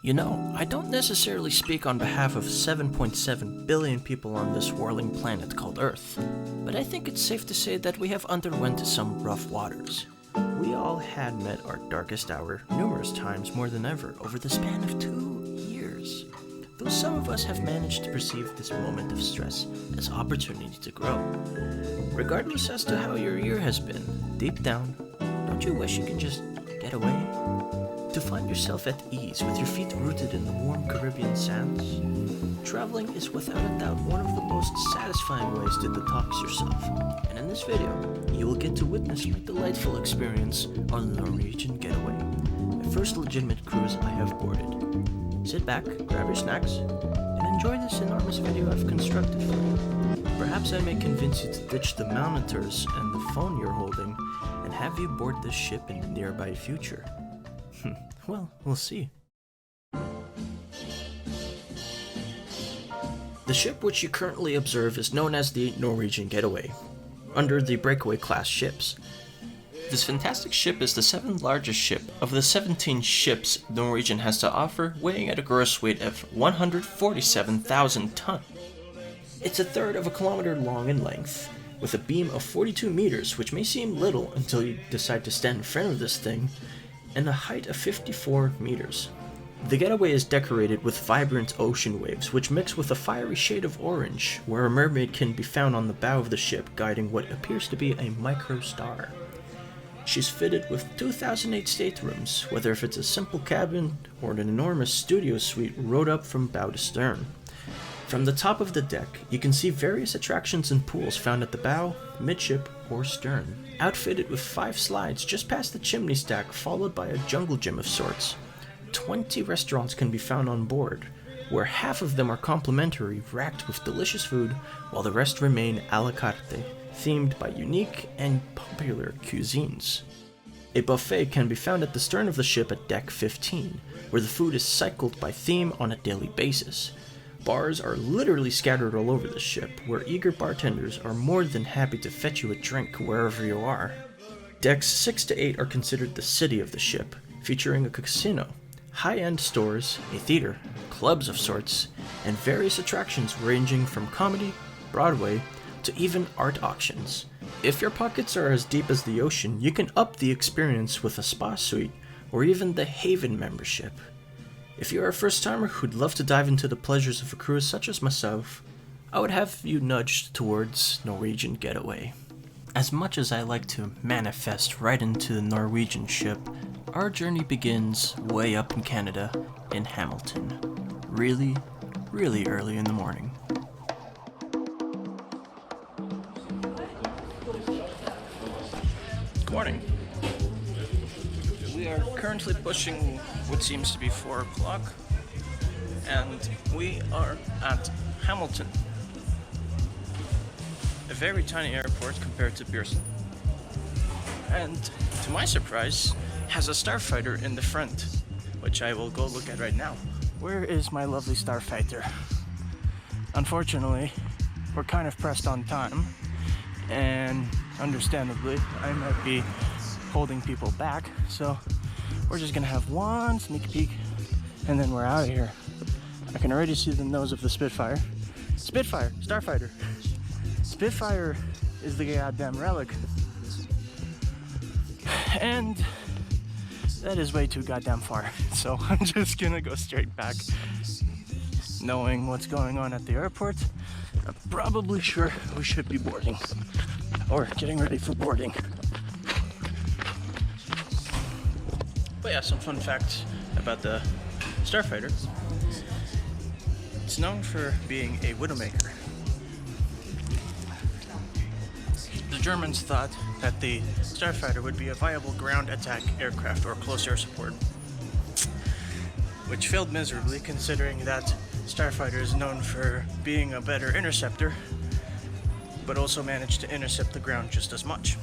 You know, I don't necessarily speak on behalf of 7.7 billion people on this whirling planet called Earth, but I think it's safe to say that we have underwent some rough waters. We all had met our darkest hour numerous times more than ever over the span of 2 years. Though some of us have managed to perceive this moment of stress as opportunity to grow. Regardless as to how your year has been, deep down, don't you wish you could just get away? To find yourself at ease with your feet rooted in the warm Caribbean sands? Traveling is without a doubt one of the most satisfying ways to detox yourself, and in this video, you will get to witness my delightful experience on the Norwegian Getaway, the first legitimate cruise I have boarded. Sit back, grab your snacks, and enjoy this enormous video I've constructed for you. Perhaps I may convince you to ditch the monitors and the phone you're holding, and have you board this ship in the nearby future. Well, we'll see. The ship which you currently observe is known as the Norwegian Getaway, under the breakaway class ships. This fantastic ship is the 7th largest ship of the 17 ships Norwegian has to offer, weighing at a gross weight of 147,000 tons. It's a third of a kilometer long in length, with a beam of 42 meters, which may seem little until you decide to stand in front of this thing, and a height of 54 meters. The Getaway is decorated with vibrant ocean waves, which mix with a fiery shade of orange, where a mermaid can be found on the bow of the ship guiding what appears to be a micro-star. She's fitted with 2008 staterooms, whether if it's a simple cabin or an enormous studio suite rowed up from bow to stern. From the top of the deck, you can see various attractions and pools found at the bow, midship, or stern. Outfitted with 5 slides just past the chimney stack, followed by a jungle gym of sorts. 20 restaurants can be found on board, where half of them are complimentary, racked with delicious food, while the rest remain a la carte, themed by unique and popular cuisines. A buffet can be found at the stern of the ship at deck 15, where the food is cycled by theme on a daily basis. Bars are literally scattered all over the ship, where eager bartenders are more than happy to fetch you a drink wherever you are. Decks 6 to 8 are considered the city of the ship, featuring a casino, high-end stores, a theater, clubs of sorts, and various attractions ranging from comedy, Broadway, to even art auctions. If your pockets are as deep as the ocean, you can up the experience with a spa suite, or even the Haven membership. If you're a first-timer who'd love to dive into the pleasures of a cruise such as myself, I would have you nudged towards Norwegian Getaway. As much as I like to manifest right into the Norwegian ship, our journey begins way up in Canada, in Hamilton. Really, really early in the morning. Good morning. We are currently pushing what seems to be 4 o'clock, and we are at Hamilton. A very tiny airport compared to Pearson. And to my surprise, has a starfighter in the front, which I will go look at right now. Where is my lovely starfighter? Unfortunately, we're kind of pressed on time, and understandably, I might be holding people back, so we're just gonna have one sneak peek and then we're out of here. I can already see the nose of the Spitfire. Spitfire, starfighter. Spitfire is the goddamn relic. And that is way too goddamn far, so I'm just gonna go straight back. Knowing what's going on at the airport, I'm probably sure we should be boarding or getting ready for boarding. But yeah, some fun facts about the starfighter. It's known for being a widowmaker. The Germans thought that the starfighter would be a viable ground attack aircraft or close air support, which failed miserably considering that starfighter is known for being a better interceptor, but also managed to intercept the ground just as much.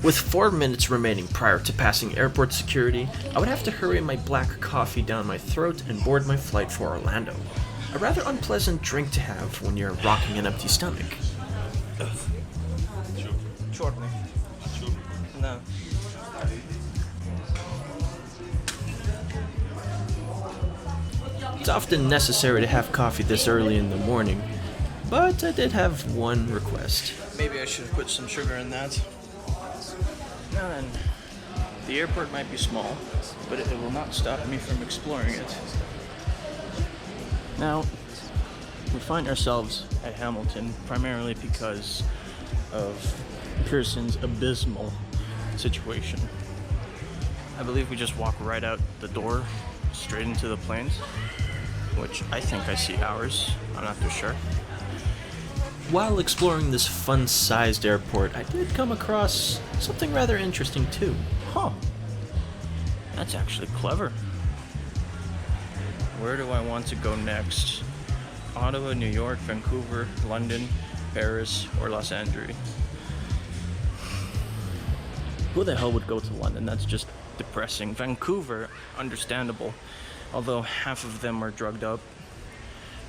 With 4 minutes remaining prior to passing airport security, I would have to hurry my black coffee down my throat and board my flight for Orlando. A rather unpleasant drink to have when you're rocking an empty stomach. Черный. No. It's often necessary to have coffee this early in the morning, but I did have one request. Maybe I should have put some sugar in that. Now then, the airport might be small, but it will not stop me from exploring it. Now, we find ourselves at Hamilton primarily because of Pearson's abysmal situation. I believe we just walk right out the door, straight into the planes, which I think I see ours. I'm not too sure. While exploring this fun-sized airport, I did come across something rather interesting too. Huh. That's actually clever. Where do I want to go next? Ottawa, New York, Vancouver, London, Paris, or Los Angeles? Who the hell would go to London? That's just depressing. Vancouver, understandable, although half of them are drugged up.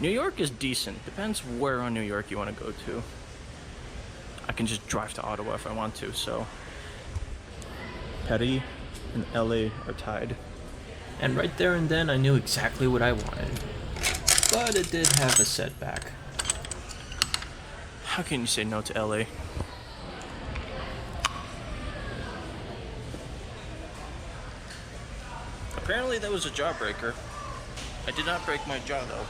New York is decent. Depends where on New York you want to go to. I can just drive to Ottawa if I want to, so Paris and LA are tied. And right there and then I knew exactly what I wanted. But it did have a setback. How can you say no to LA? Apparently that was a jawbreaker. I did not break my jaw though.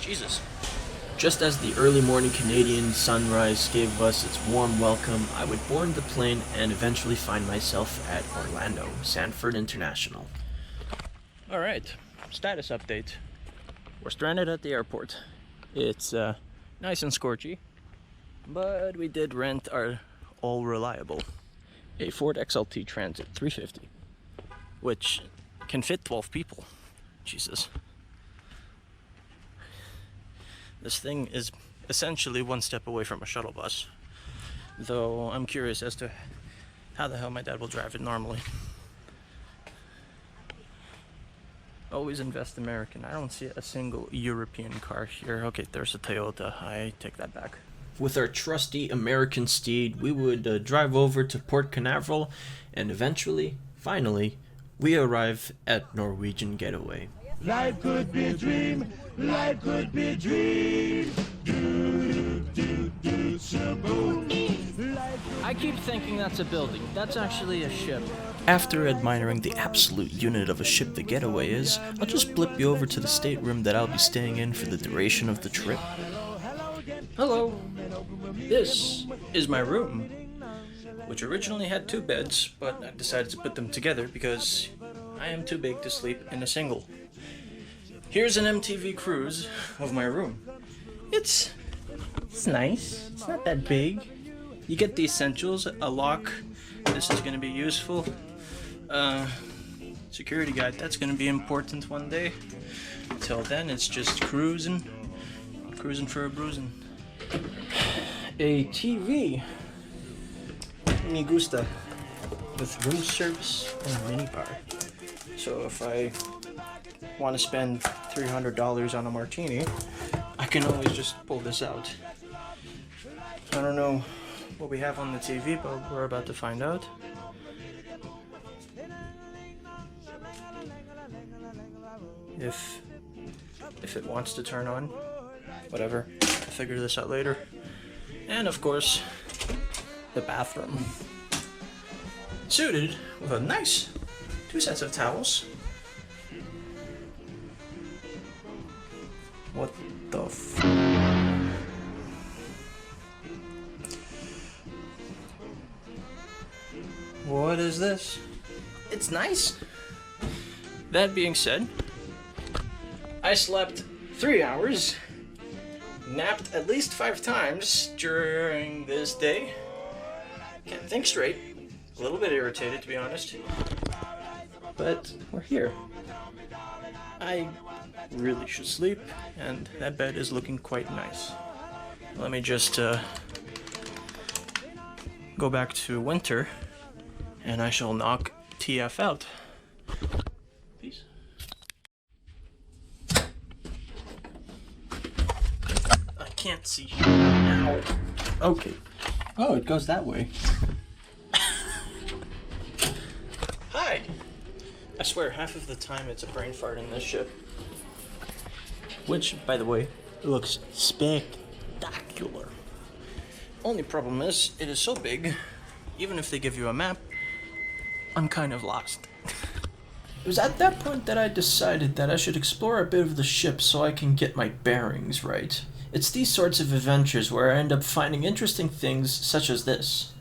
Jesus. Just as the early morning Canadian sunrise gave us its warm welcome, I would board the plane and eventually find myself at Orlando, Sanford International. Alright, status update. We're stranded at the airport. It's nice and scorchy, but we did rent our all reliable, a Ford XLT Transit 350, which can fit 12 people. Jesus. This thing is essentially one step away from a shuttle bus, though I'm curious as to how the hell my dad will drive it normally. Always invest American. I don't see a single European car here. Okay, there's a Toyota. I take that back. With our trusty American steed, we would drive over to Port Canaveral, and eventually, finally, we arrive at Norwegian Getaway. Life could be a dream, life could be a dream. I keep thinking that's a building. That's actually a ship. After admiring the absolute unit of a ship the Getaway is, I'll just blip you over to the stateroom that I'll be staying in for the duration of the trip. Hello. This is my room, which originally had 2 beds, but I decided to put them together because I am too big to sleep in a single. Here's an MTV cruise of my room. It's nice. It's not that big. You get the essentials, a lock. This is going to be useful. Security guide, that's going to be important one day. Until then, it's just cruising for a bruising. A TV. Me gusta. With room service and mini bar. So if I want to spend $300 on a martini, I can always just pull this out. I don't know what we have on the TV, but we're about to find out. If it wants to turn on, whatever. I'll figure this out later. And of course, the bathroom. Suited with a nice 2 sets of towels. What the f... What is this? It's nice. That being said, I slept 3 hours, napped at least 5 times during this day. Can't think straight. A little bit irritated, to be honest. But we're here. I really should sleep, and that bed is looking quite nice. Let me just go back to winter, and I shall knock TF out. Peace. I can't see now. Okay. Oh, it goes that way. Hi! I swear, half of the time it's a brain fart in this ship. which, by the way, looks spectacular. Only problem is, it is so big, even if they give you a map, I'm kind of lost. It was at that point that I decided that I should explore a bit of the ship so I can get my bearings right. It's these sorts of adventures where I end up finding interesting things such as this.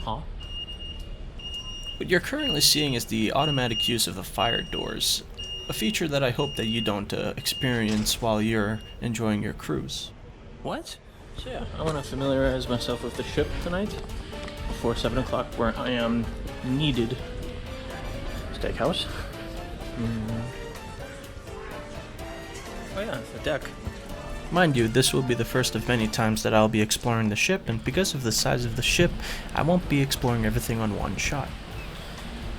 Huh? What you're currently seeing is the automatic use of the fire doors, a feature that I hope that you don't experience while you're enjoying your cruise. What? So yeah, I want to familiarize myself with the ship tonight before 7 o'clock where I am needed. Steakhouse. Oh yeah, the deck. Mind you, this will be the first of many times that I'll be exploring the ship, and because of the size of the ship, I won't be exploring everything on one shot.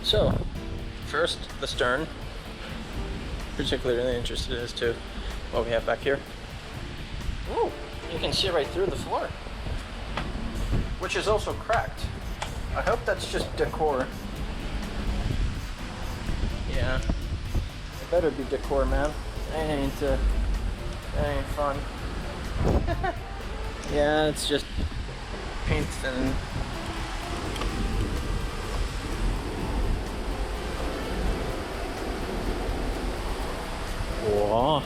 So, first, the stern. Particularly interested as to what we have back here. Ooh, you can see right through the floor, which is also cracked. I hope that's just decor. Yeah, it better be decor, man. That ain't fun. Yeah, it's just paint and whoa.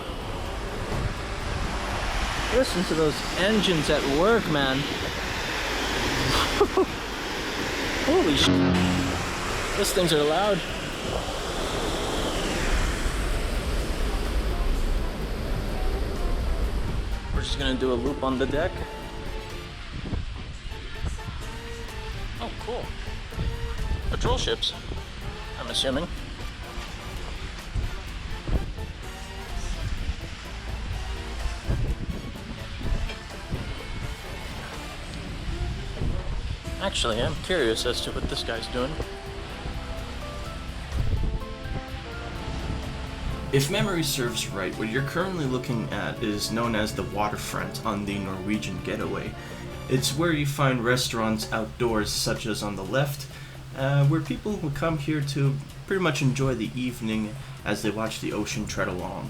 Listen to those engines at work, man. Holy sh**. Those things are loud. We're just gonna do a loop on the deck. Oh, cool. Patrol ships, I'm assuming. Actually, I'm curious as to what this guy's doing. If memory serves right, what you're currently looking at is known as the waterfront on the Norwegian Getaway. It's where you find restaurants outdoors, such as on the left, where people will come here to pretty much enjoy the evening as they watch the ocean tread along.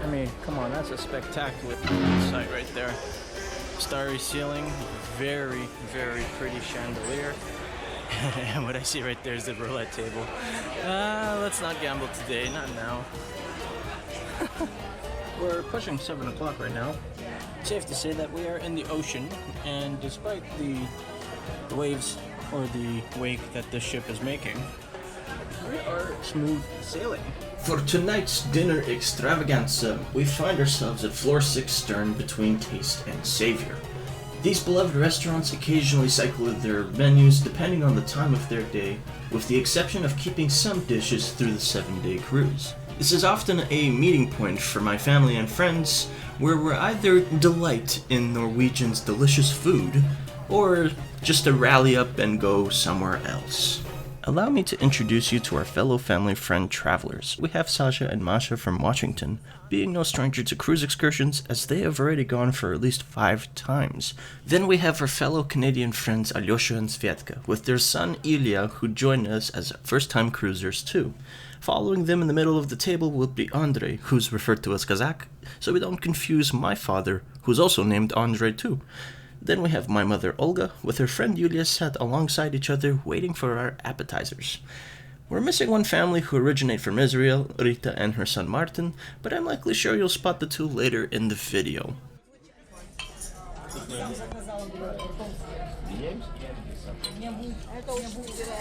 I mean, come on, that's a spectacular sight right there. Starry ceiling, very, very pretty chandelier. And what I see right there is the roulette table. Let's not gamble today, not now. We're pushing 7 o'clock right now. Safe to say that we are in the ocean, and despite the waves or the wake that this ship is making, we are smooth sailing. For tonight's dinner extravaganza, we find ourselves at floor 6 stern between Taste and Savior. These beloved restaurants occasionally cycle their menus depending on the time of their day, with the exception of keeping some dishes through the 7-day cruise. This is often a meeting point for my family and friends, where we either delight in Norwegians' delicious food, or just to rally up and go somewhere else. Allow me to introduce you to our fellow family friend travelers. We have Sasha and Masha from Washington, being no stranger to cruise excursions as they have already gone for at least 5 times. Then we have our fellow Canadian friends Alyosha and Svietka, with their son Ilya, who joined us as first-time cruisers too. Following them in the middle of the table will be Andrei, who's referred to as Kazakh, so we don't confuse my father, who's also named Andrei too. Then we have my mother Olga, with her friend Yulia sat alongside each other waiting for our appetizers. We're missing one family who originate from Israel, Rita and her son Martin, but I'm likely sure you'll spot the two later in the video.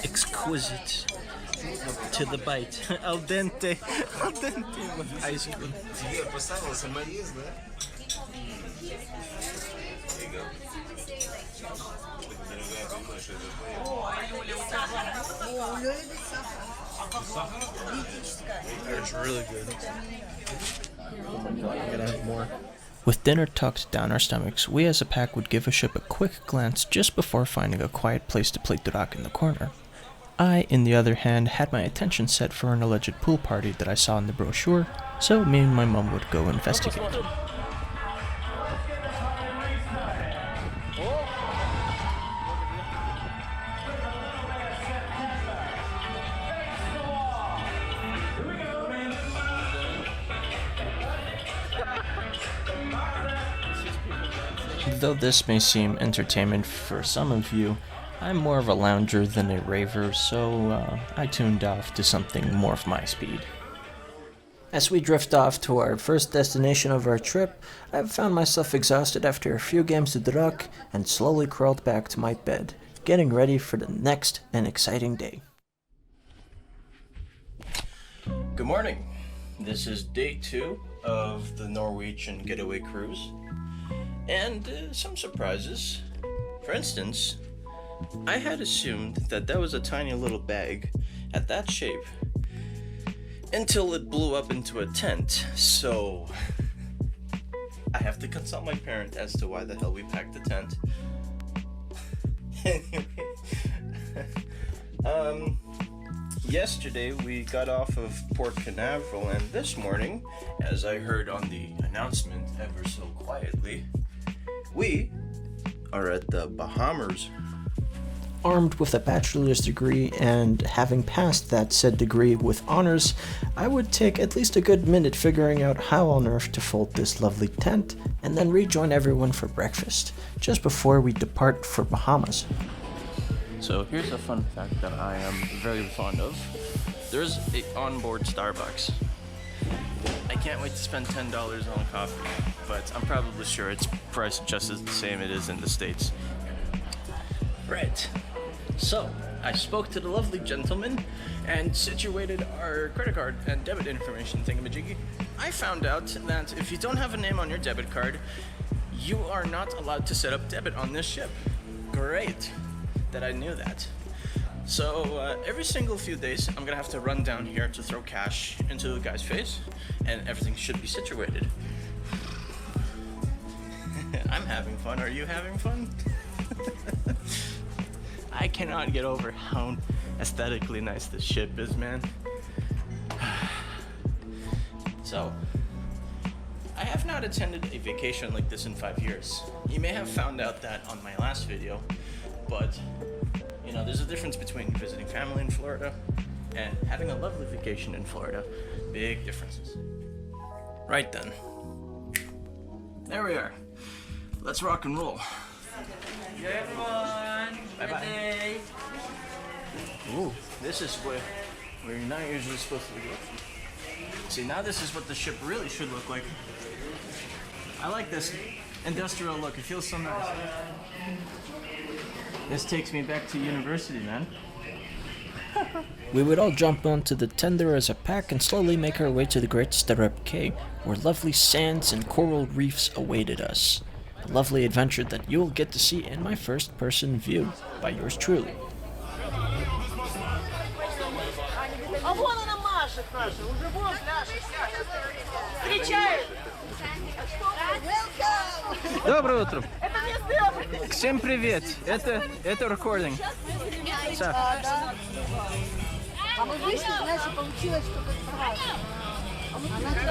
Exquisite to the bite. Al dente with ice cream. It's really good. I'm gonna have more. With dinner tucked down our stomachs, we as a pack would give a ship a quick glance just before finding a quiet place to play durak in the corner. I, in the other hand, had my attention set for an alleged pool party that I saw in the brochure, so me and my mum would go investigate. Though this may seem entertainment for some of you, I'm more of a lounger than a raver, so I tuned off to something more of my speed. As we drift off to our first destination of our trip, I've found myself exhausted after a few games of Druk and slowly crawled back to my bed, getting ready for the next and exciting day. Good morning. This is day 2 of the Norwegian Getaway cruise. And some surprises. For instance, I had assumed that was a tiny little bag at that shape until it blew up into a tent, so I have to consult my parent as to why the hell we packed the tent. Yesterday we got off of Port Canaveral, and this morning, as I heard on the announcement ever so quietly, we are at the Bahamas. Armed with a bachelor's degree and having passed that said degree with honors, I would take at least a good minute figuring out how on earth to fold this lovely tent and then rejoin everyone for breakfast, just before we depart for Bahamas. So here's a fun fact that I am very fond of. There's an onboard Starbucks. I can't wait to spend $10 on coffee, but I'm probably sure it's priced just as the same it is in the States. Right. So, I spoke to the lovely gentleman and situated our credit card and debit information thingamajiggy. I found out that if you don't have a name on your debit card, you are not allowed to set up debit on this ship. Great that I knew that. So every single few days, I'm gonna have to run down here to throw cash into the guy's face, and everything should be situated. I'm having fun. Are you having fun? I cannot get over how aesthetically nice this ship is, man. So, I have not attended a vacation like this in 5 years. You may have found out that on my last video, but you know, there's a difference between visiting family in Florida and having a lovely vacation in Florida. Big differences. Right then. There we are. Let's rock and roll. Hey everyone! Bye-bye. Ooh, this is where you're not usually supposed to be looking. See, now this is what the ship really should look like. I like this industrial look. It feels so nice. This takes me back to university, man. We would all jump onto the tender as a pack and slowly make our way to the great Stirrup Cay, where lovely sands and coral reefs awaited us. A lovely adventure that you'll get to see in my first-person view by yours truly. Доброе утро. Всем привет. Это recording.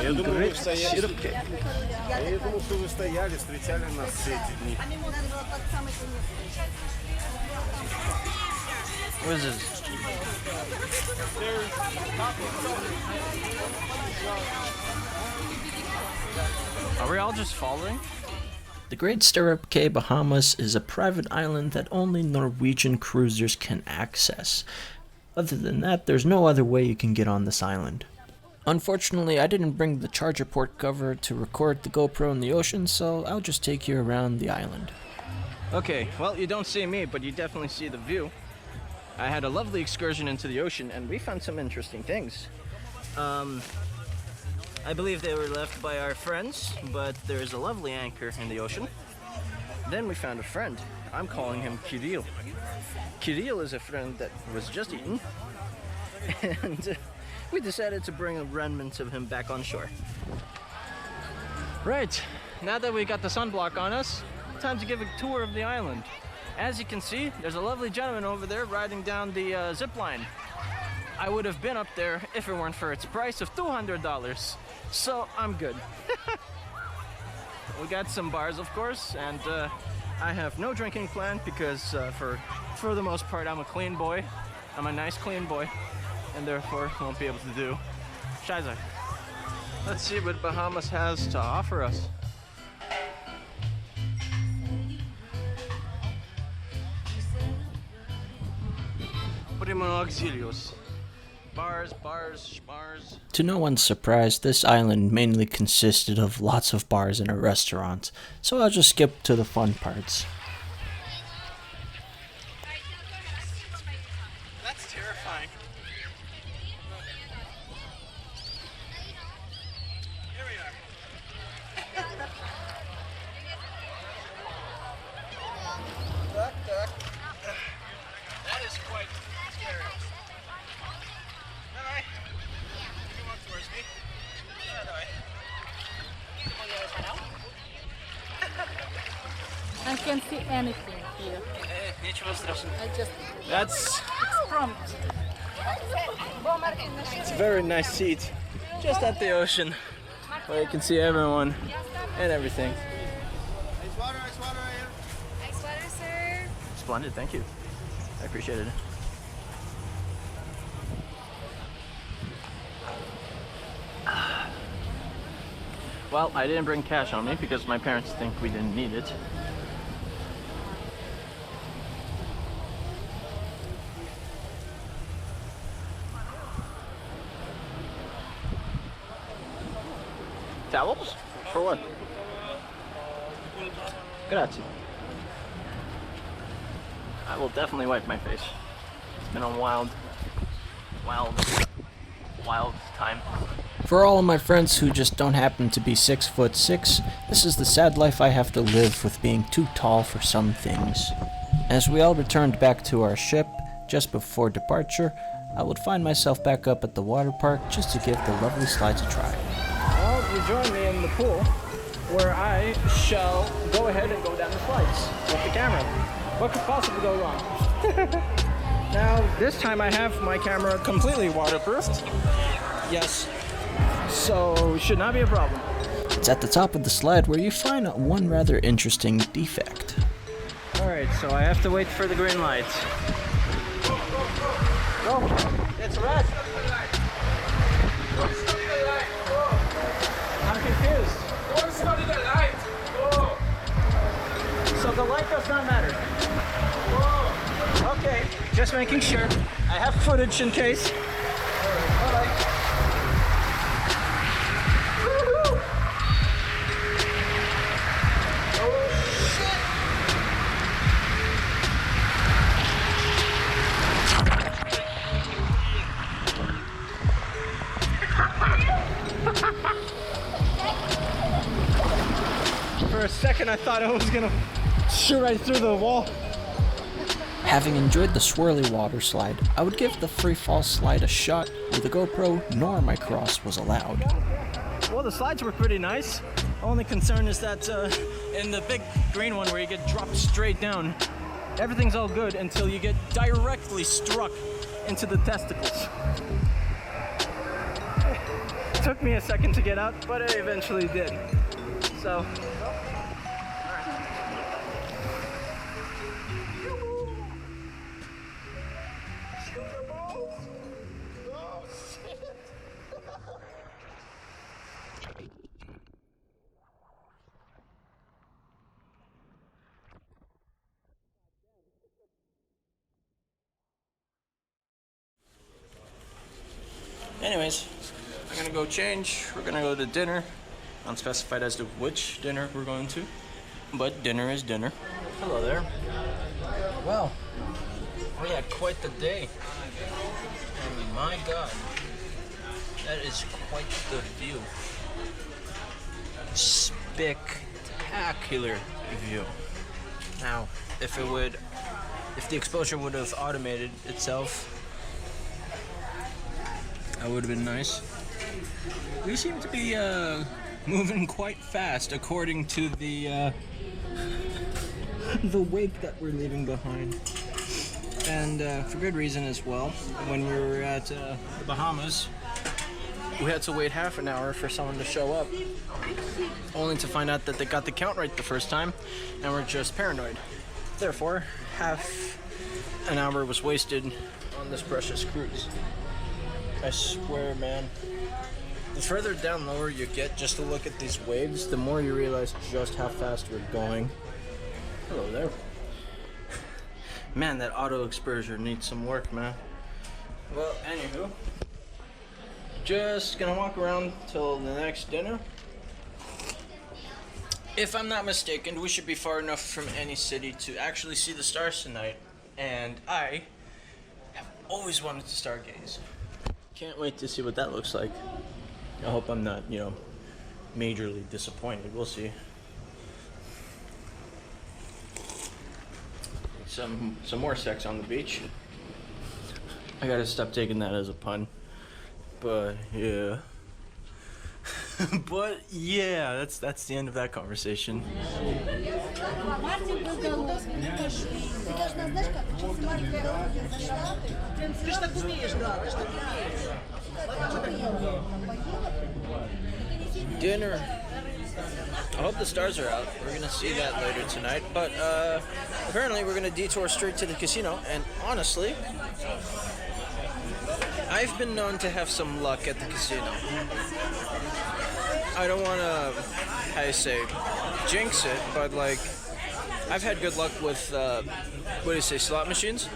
Я думаю, что вы стояли, встречали нас все эти дни. What is this? Are we all just following? The Great Stirrup Cay, Bahamas is a private island that only Norwegian cruisers can access. Other than that, there's no other way you can get on this island. Unfortunately, I didn't bring the charger port cover to record the GoPro in the ocean, so I'll just take you around the island. Okay, well, you don't see me, but you definitely see the view. I had a lovely excursion into the ocean, and we found some interesting things. I believe they were left by our friends, but there's a lovely anchor in the ocean. Then we found a friend. I'm calling him Kirill. Kirill is a friend that was just eaten, and we decided to bring a remnant of him back on shore. Right, now that we got the sunblock on us, time to give a tour of the island. As you can see, there's a lovely gentleman over there riding down the zip line. I would have been up there if it weren't for its price of $200, so I'm good. We got some bars, of course, and I have no drinking plan because for the most part I'm a clean boy. I'm a nice clean boy, and therefore won't be able to do Scheiße. Let's see what Bahamas has to offer us. Primo auxilios. Bars, schmars. To no one's surprise, this island mainly consisted of lots of bars and a restaurant, so I'll just skip to the fun parts. That's terrifying. Here we are. Duck, duck. That is quite scary. Hi. You come up towards me. I can't see anything here. That's It's prompt. a very nice seat, just at the ocean, where you can see everyone and everything. Ice water right here. Ice water, sir. Splendid, thank you. I appreciate it. Well, I didn't bring cash on me because my parents think we didn't need it. Towels? For what? Grazie. I will definitely wipe my face. It's been a wild time. For all of my friends who just don't happen to be 6'6", this is the sad life I have to live with being too tall for some things. As we all returned back to our ship, just before departure, I would find myself back up at the water park just to give the lovely slides a try. Well, you join me in the pool, where I shall go ahead and go down the slides with the camera. What could possibly go wrong? Now, this time I have my camera completely waterproofed. Yes. So, it should not be a problem. It's at the top of the slide where you find one rather interesting defect. Alright, so I have to wait for the green lights. Go! It's red! I'm confused. So the light does not matter. Okay, just making sure. I have footage in case. Alright. For a second I thought I was gonna shoot right through the wall. Having enjoyed the swirly water slide, I would give the free fall slide a shot with a GoPro, nor my cross was allowed. Well, the slides were pretty nice. Only concern is that in the big green one where you get dropped straight down, everything's all good until you get directly struck into the testicles. It took me a second to get out, but I eventually did. So, anyways, I'm gonna go change. We're gonna go to dinner. Unspecified as to which dinner we're going to, but dinner is dinner. Hello there. Well, we had quite the day. And my God, that is quite the view. Spectacular view. Now, if the exposure would have automated itself, that would have been nice. We seem to be moving quite fast according to the the wake that we're leaving behind. And for good reason as well. When we were at the Bahamas, we had to wait half an hour for someone to show up, only to find out that they got the count right the first time, and we're just paranoid. Therefore, half an hour was wasted on this precious cruise. I swear, man. The further down lower you get just to look at these waves, the more you realize just how fast we're going. Hello there. Man, that auto exposure needs some work, man. Well, anywho, just gonna walk around till the next dinner. If I'm not mistaken, we should be far enough from any city to actually see the stars tonight. And I have always wanted to stargaze. Can't wait to see what that looks like. I hope I'm not, majorly disappointed. We'll see. Some more sex on the beach. I gotta stop taking that as a pun. But yeah. But yeah, that's the end of that conversation. Dinner. I hope the stars are out. We're gonna see that later tonight. But apparently we're gonna detour straight to the casino. And honestly, I've been known to have some luck at the casino. I don't want to, jinx it, but I've had good luck with, slot machines,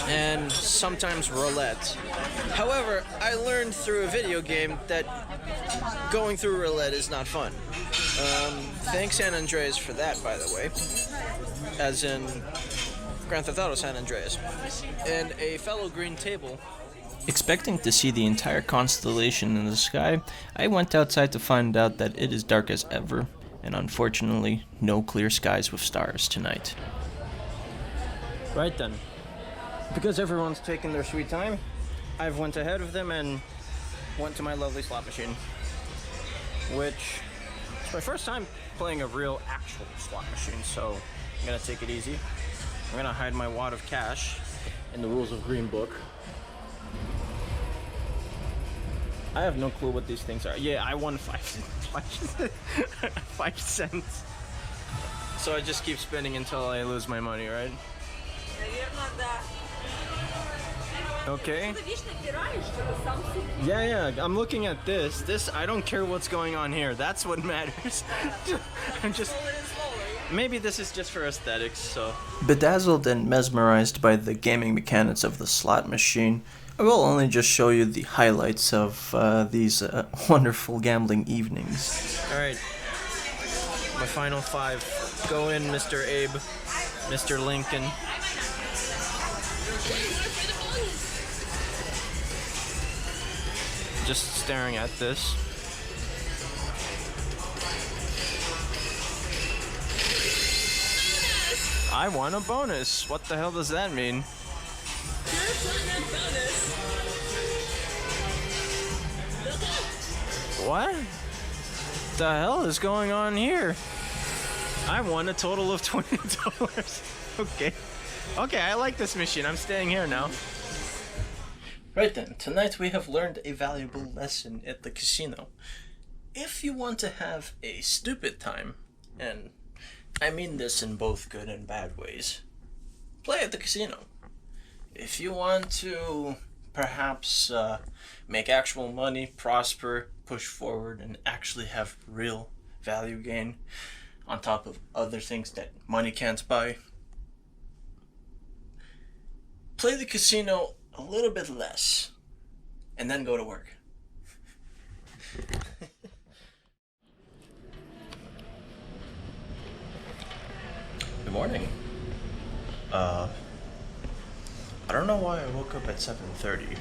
and sometimes roulette. However, I learned through a video game that going through roulette is not fun. Thanks San Andreas for that, by the way, as in Grand Theft Auto San Andreas. And a fellow green table. Expecting to see the entire constellation in the sky, I went outside to find out that it is dark as ever, and unfortunately, no clear skies with stars tonight. Right then. Because everyone's taking their sweet time, I've went ahead of them and went to my lovely slot machine. Which is my first time playing a real, actual slot machine, so I'm gonna take it easy. I'm gonna hide my wad of cash in the rules of Green Book. I have no clue what these things are. Yeah, I won 5 cents. So I just keep spinning until I lose my money, right? Okay. Yeah, I'm looking at this. I don't care what's going on here. That's what matters. Maybe this is just for aesthetics, so. Bedazzled and mesmerized by the gaming mechanics of the slot machine, I will only just show you the highlights of these wonderful gambling evenings. Alright, my final 5. Go in, Mr. Abe, Mr. Lincoln. Just staring at this. I won a bonus. What the hell does that mean? What the hell is going on here? I won a total of $20. Okay, I like this machine. I'm staying here now. Right then, tonight we have learned a valuable lesson at the casino. If you want to have a stupid time, and I mean this in both good and bad ways, play at the casino. If you want to perhaps make actual money, prosper, push forward, and actually have real value gain on top of other things that money can't buy, play the casino a little bit less and then go to work. Good morning. I don't know why I woke up at 7:30,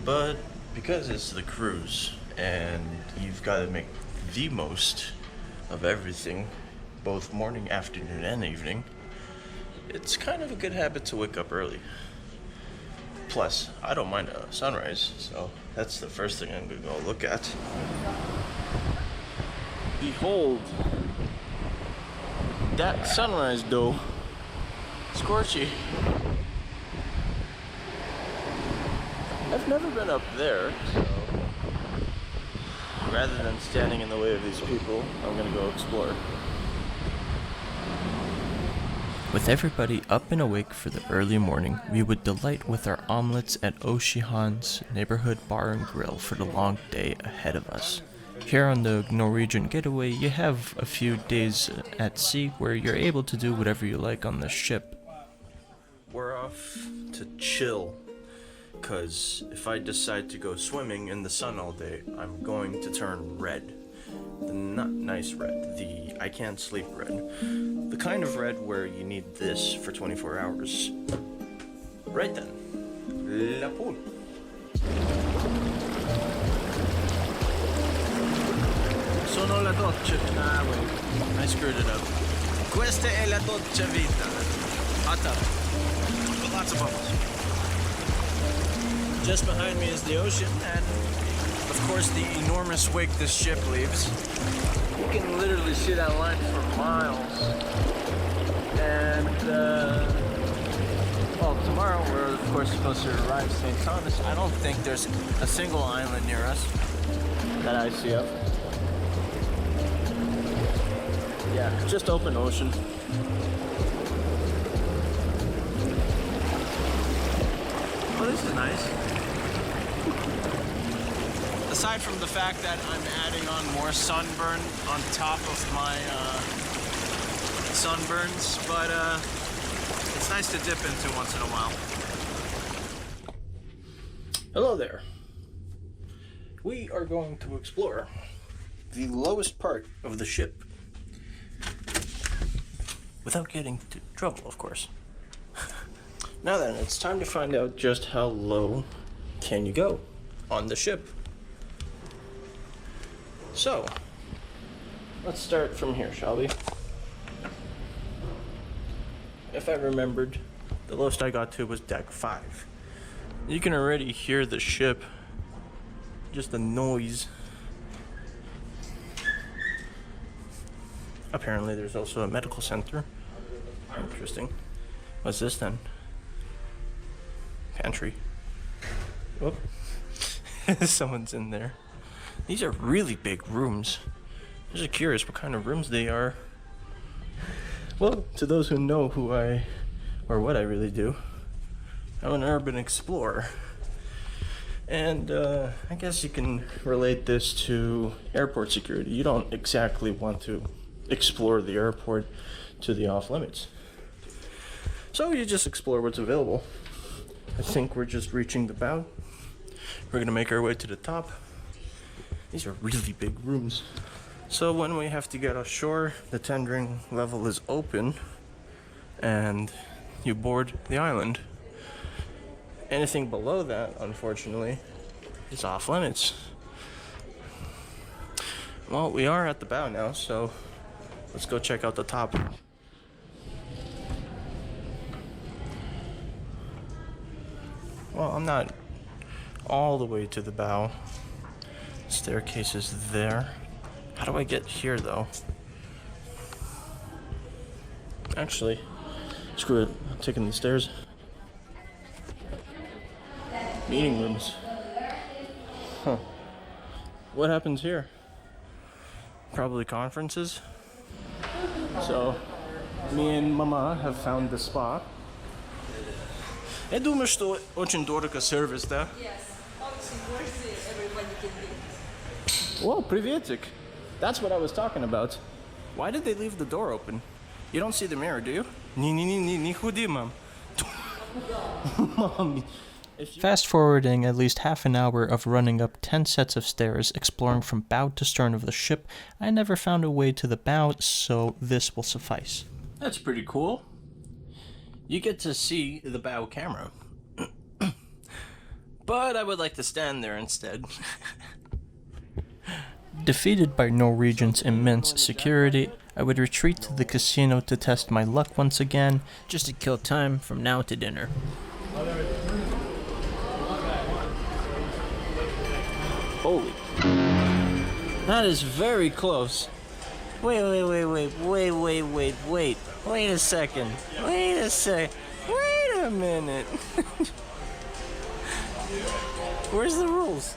but because it's the cruise and you've got to make the most of everything, both morning, afternoon, and evening, it's kind of a good habit to wake up early. Plus, I don't mind a sunrise, so that's the first thing I'm gonna go look at. Behold, That sunrise though, scorchy. I've never been up there, so rather than standing in the way of these people, I'm gonna go explore. With everybody up and awake for the early morning, we would delight with our omelets at Oshihan's neighborhood bar and grill for the long day ahead of us. Here on the Norwegian Getaway, you have a few days at sea where you're able to do whatever you like on the ship. We're off to chill, because if I decide to go swimming in the sun all day, I'm going to turn red. The not nice red, the I can't sleep red. The kind of red where you need this for 24 hours. Right then, la pool. Sono la doccia. Ah, wait, I screwed it up. Questa è la doccia vita. Hot tub. With lots of bubbles. Just behind me is the ocean, and of course the enormous wake this ship leaves. You can literally see that line for miles. And, well, tomorrow we're of course supposed to arrive St. Thomas. I don't think there's a single island near us that I see of. Yeah, just open ocean. Oh, this is nice. Aside from the fact that I'm adding on more sunburn on top of my sunburns, but it's nice to dip into once in a while. Hello there. We are going to explore the lowest part of the ship. Without getting into trouble, of course. Now then, it's time to find out just how low can you go on the ship. So, let's start from here, shall we? If I remembered, the lowest I got to was deck 5. You can already hear the ship, just the noise. Apparently there's also a medical center. Interesting. What's this then? Pantry. Whoop. Someone's in there. These are really big rooms. I'm just curious what kind of rooms they are. Well, to those who know who I, or what I really do, I'm an urban explorer. And I guess you can relate this to airport security. You don't exactly want to explore the airport to the off limits. So you just explore what's available. I think we're just reaching the bow. We're gonna make our way to the top. These are really big rooms. So when we have to get ashore, the tendering level is open and you board the island. Anything below that, unfortunately, is off limits. Well, we are at the bow now, so let's go check out the top. Well, I'm not all the way to the bow. Staircase is there. How do I get here, though? Actually, screw it. I'm taking the stairs. Meeting rooms. Huh. What happens here? Probably conferences. So, me and Mama have found the spa. Я думаю, что очень дорого сервис, да? Yes, очень worthy, everybody can be. Whoa, приветик. That's what I was talking about. Why did they leave the door open? You don't see the mirror, do you? Не ходи, мам. Mommy. Fast forwarding at least half an hour of running up 10 sets of stairs, exploring from bow to stern of the ship, I never found a way to the bow, so this will suffice. That's pretty cool. You get to see the bow camera. But I would like to stand there instead. Defeated by Norwegian's immense security, I would retreat to the casino to test my luck once again, just to kill time from now to dinner. Holy. That is very close. Wait a second. Wait a minute. Where's the rules?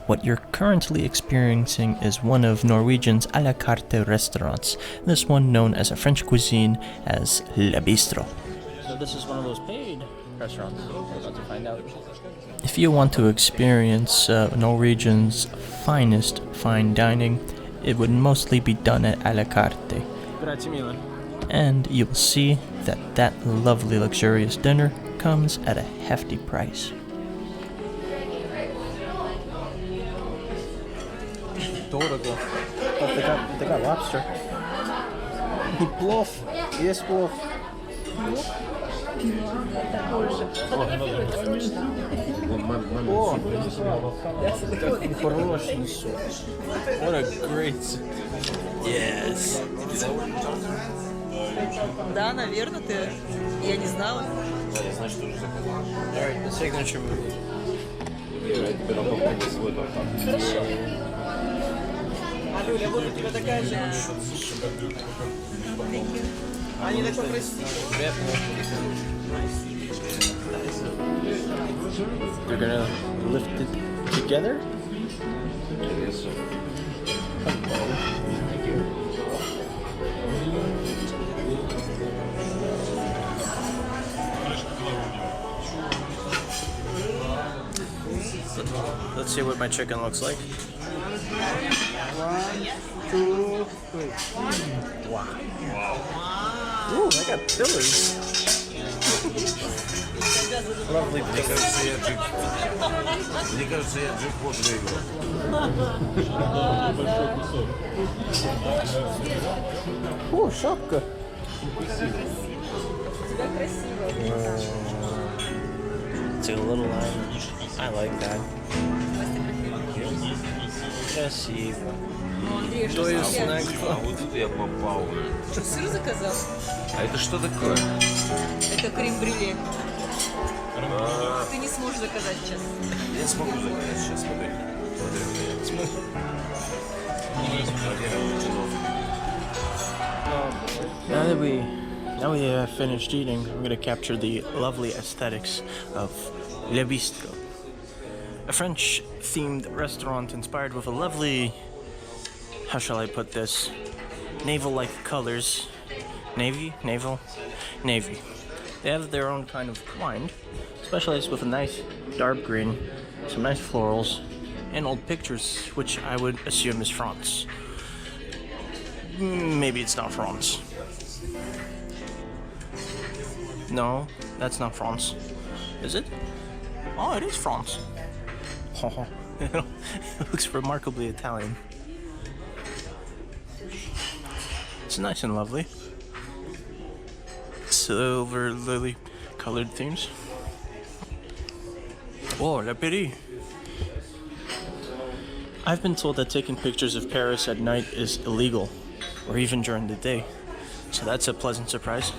What you're currently experiencing is one of Norwegian's a la carte restaurants, this one known as a French cuisine as Le Bistro. So this is one of those paid restaurants. We're about to find out. If you want to experience Norwegian's finest fine dining, it would mostly be done at a la carte. Grazie mille. And you will see that that lovely luxurious dinner comes at a hefty price. Dorogo. But they got lobster. Плов. Есть плов. Хороший суп. What a great... Yes. Да, наверное, ты. Я не знала. Alright, the signature move. Алюля, вот у тебя такая же. Они такой красивые. They're gonna lift it together? Let's see what my chicken looks like. 1, 2, 3. Wow. Ooh, I got pillars. Lovely pillars. Мне кажется, я джекпот выиграл. О, шапка. It's a little line. I like that. Красиво. Что есть А вот это я попал. Что, сыр заказал? А это что такое? Это крем-брюле. Ты не сможешь заказать сейчас. Я смогу заказать сейчас, смотри. Now we have finished eating, I'm going to capture the lovely aesthetics of Le Bistro, a French-themed restaurant inspired with a lovely, how shall I put this, naval-like colors. Navy? Naval? Navy. They have their own kind of wine, specialized with a nice dark green, some nice florals, and old pictures, which I would assume is France. Maybe it's not France. No, that's not France. Is it? Oh, it is France. Oh, it looks remarkably Italian. It's nice and lovely. Silver lily colored themes. Oh, la Péri. I've been told that taking pictures of Paris at night is illegal, or even during the day. So that's a pleasant surprise.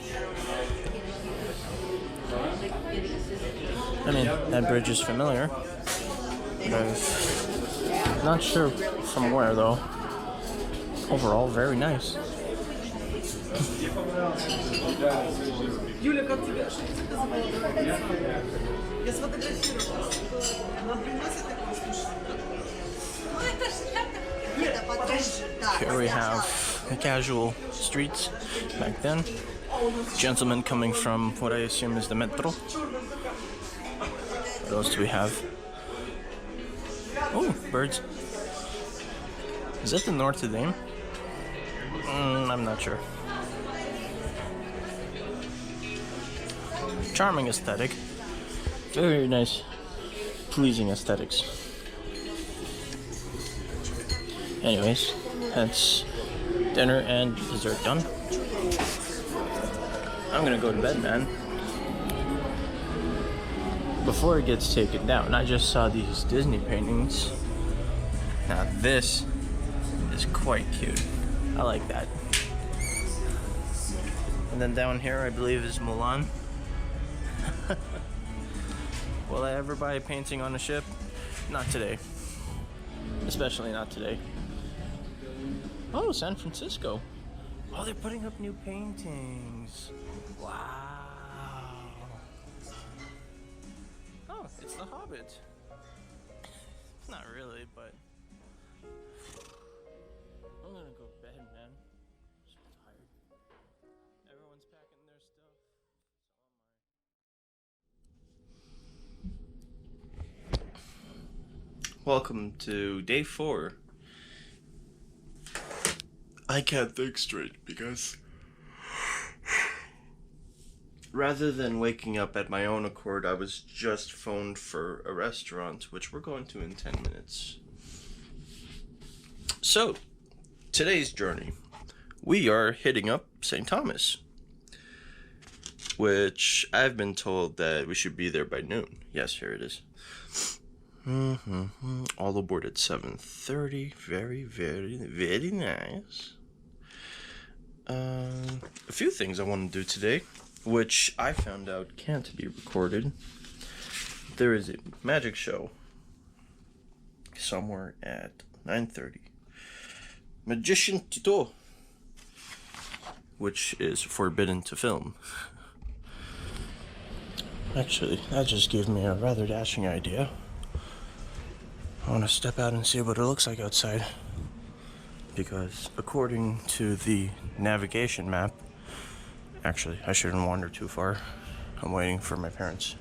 I mean, that bridge is familiar, but I'm not sure from where though. Overall, very nice. Юля, как тебя? Что ты забыла? Я сфотографировала. Она приносит такое смешное. Ну это ж я так. Here we have the casual streets back then. Gentlemen coming from what I assume is the metro. What else do we have? Oh, birds. Is that the Notre Dame? I'm not sure. Charming aesthetic. Very nice, pleasing aesthetics. Anyways, that's dinner and dessert done. I'm gonna go to bed, man. Before it gets taken down, I just saw these Disney paintings. Now this is quite cute. I like that. And then down here, I believe, is Mulan. Will I ever buy a painting on a ship? Not today. Especially not today. Oh, San Francisco. Oh, they're putting up new paintings. Wow. Oh, it's The Hobbit. Not really, but I'm gonna go to bed, man. I'm so tired. Everyone's packing their stuff. Welcome to day 4. I can't think straight because rather than waking up at my own accord, I was just phoned for a restaurant, which we're going to in 10 minutes. So, today's journey, we are hitting up St. Thomas, which I've been told that we should be there by noon. Yes, here it is. All aboard at 7:30. Very, very, very nice. A few things I want to do today, which I found out can't be recorded. There is a magic show somewhere at 9:30. Magician Tito, which is forbidden to film. Actually, that just gave me a rather dashing idea. I want to step out and see what it looks like outside. Because according to the navigation map, actually, I shouldn't wander too far. I'm waiting for my parents.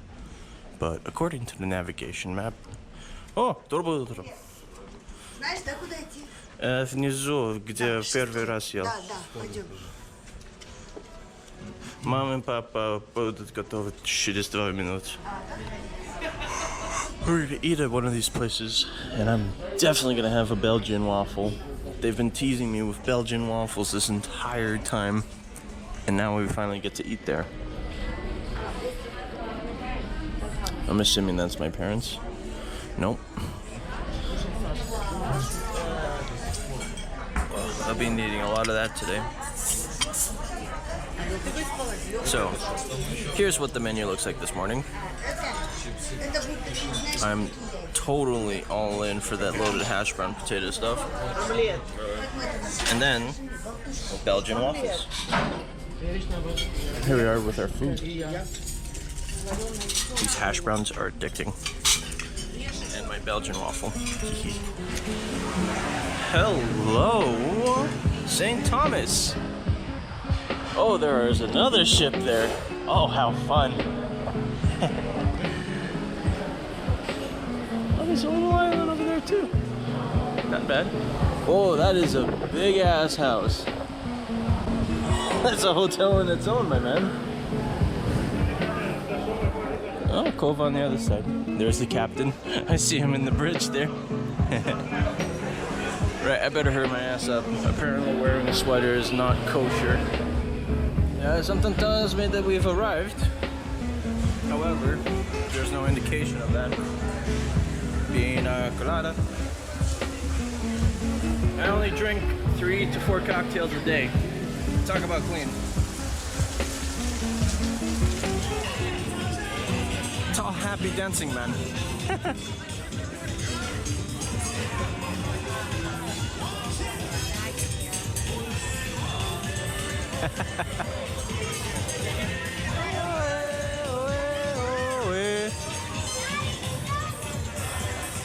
But according to the navigation map... О, Тoro. Знаешь, да, куда идти? Внизу, где первый раз ел. Да, пойдем. Мама и папа будут готовы через 2 минуты. We're gonna eat at one of these places, and I'm definitely gonna have a Belgian waffle. They've been teasing me with Belgian waffles this entire time, and now we finally get to eat there. I'm assuming that's my parents. Nope. Well, I'll be needing a lot of that today. So, here's what the menu looks like this morning. I'm totally all in for that loaded hash brown potato stuff. And then, Belgian waffles. Here we are with our food. These hash browns are addicting. And my Belgian waffle. Hello, St. Thomas. Oh, there is another ship there. Oh, how fun. Oh, there's a little island over there too. Not bad. Oh, that is a big ass house. That's a hotel in its own, my man. Oh, Cove on the other side. There's the captain. I see him in the bridge there. Right, I better hurry my ass up. Apparently wearing a sweater is not kosher. Something tells me that we've arrived. However, there's no indication of that. Pina colada. I only drink 3 to 4 cocktails a day. Talk about clean. It's all happy dancing, man.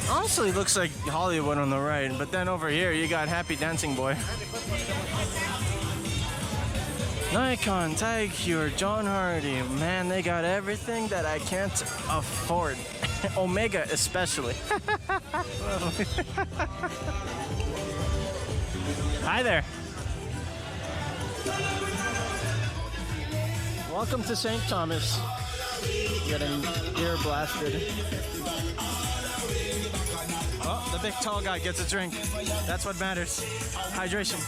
Honestly, looks like Hollywood on the right, but then over here you got Happy Dancing Boy. Nikon, Tigure, John Hardy, man, they got everything that I can't afford. Omega especially. Hi there. Welcome to St. Thomas. Getting ear blasted. Oh, the big tall guy gets a drink. That's what matters. Hydration.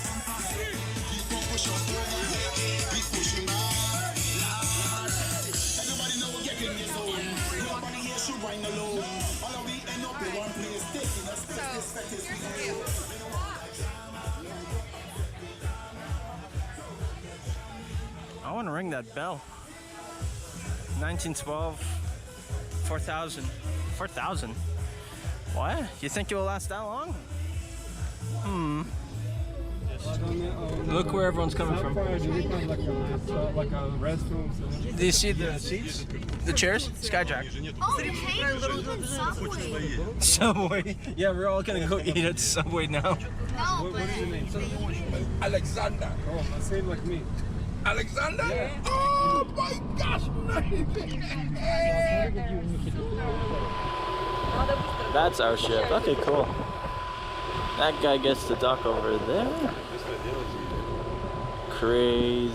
I want to ring that bell. 1912, 4,000. 4,000? What? You think it will last that long? Look where everyone's coming from. Like a restroom. Do you see the seats? The chairs? Skyjack. Oh, okay. Subway. Subway. Yeah, we're all gonna go eat at Subway now. No, What is your name? Alexander. Oh, same like me. Alexander? Yeah. Oh my gosh! That's our ship. Okay, cool. That guy gets to dock over there. Crazy.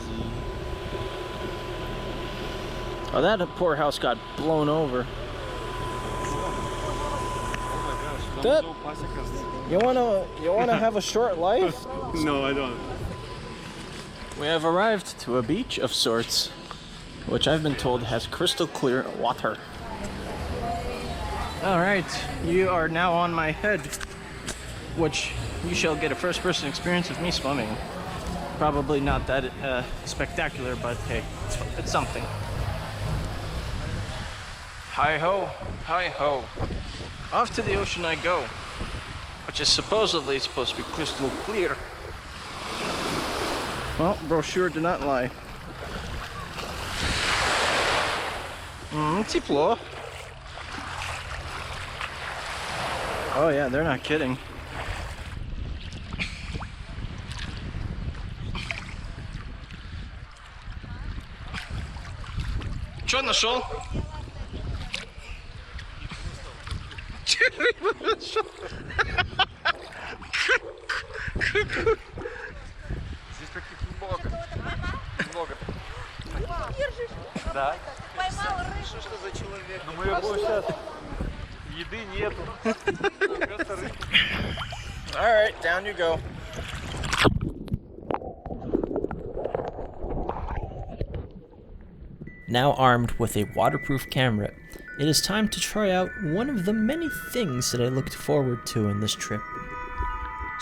Oh, that poor house got blown over. Good. You wanna have a short life? No, I don't. We have arrived to a beach of sorts, which I've been told has crystal clear water. Alright, you are now on my head, which you shall get a first-person experience of me swimming. Probably not that spectacular, but hey, it's something. Hi-ho, hi-ho. Off to the ocean I go, which is supposedly supposed to be crystal clear. Well, brochure did not lie. Teplå. Oh yeah, they're not kidding. Чё нашел? Здесь как глубоко. Глубоко. Да. Что за человек? Ну мы его сейчас. Еды нету. Просто рыбы. Alright, down you go. Now armed with a waterproof camera, it is time to try out one of the many things that I looked forward to in this trip.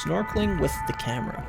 Snorkeling with the camera.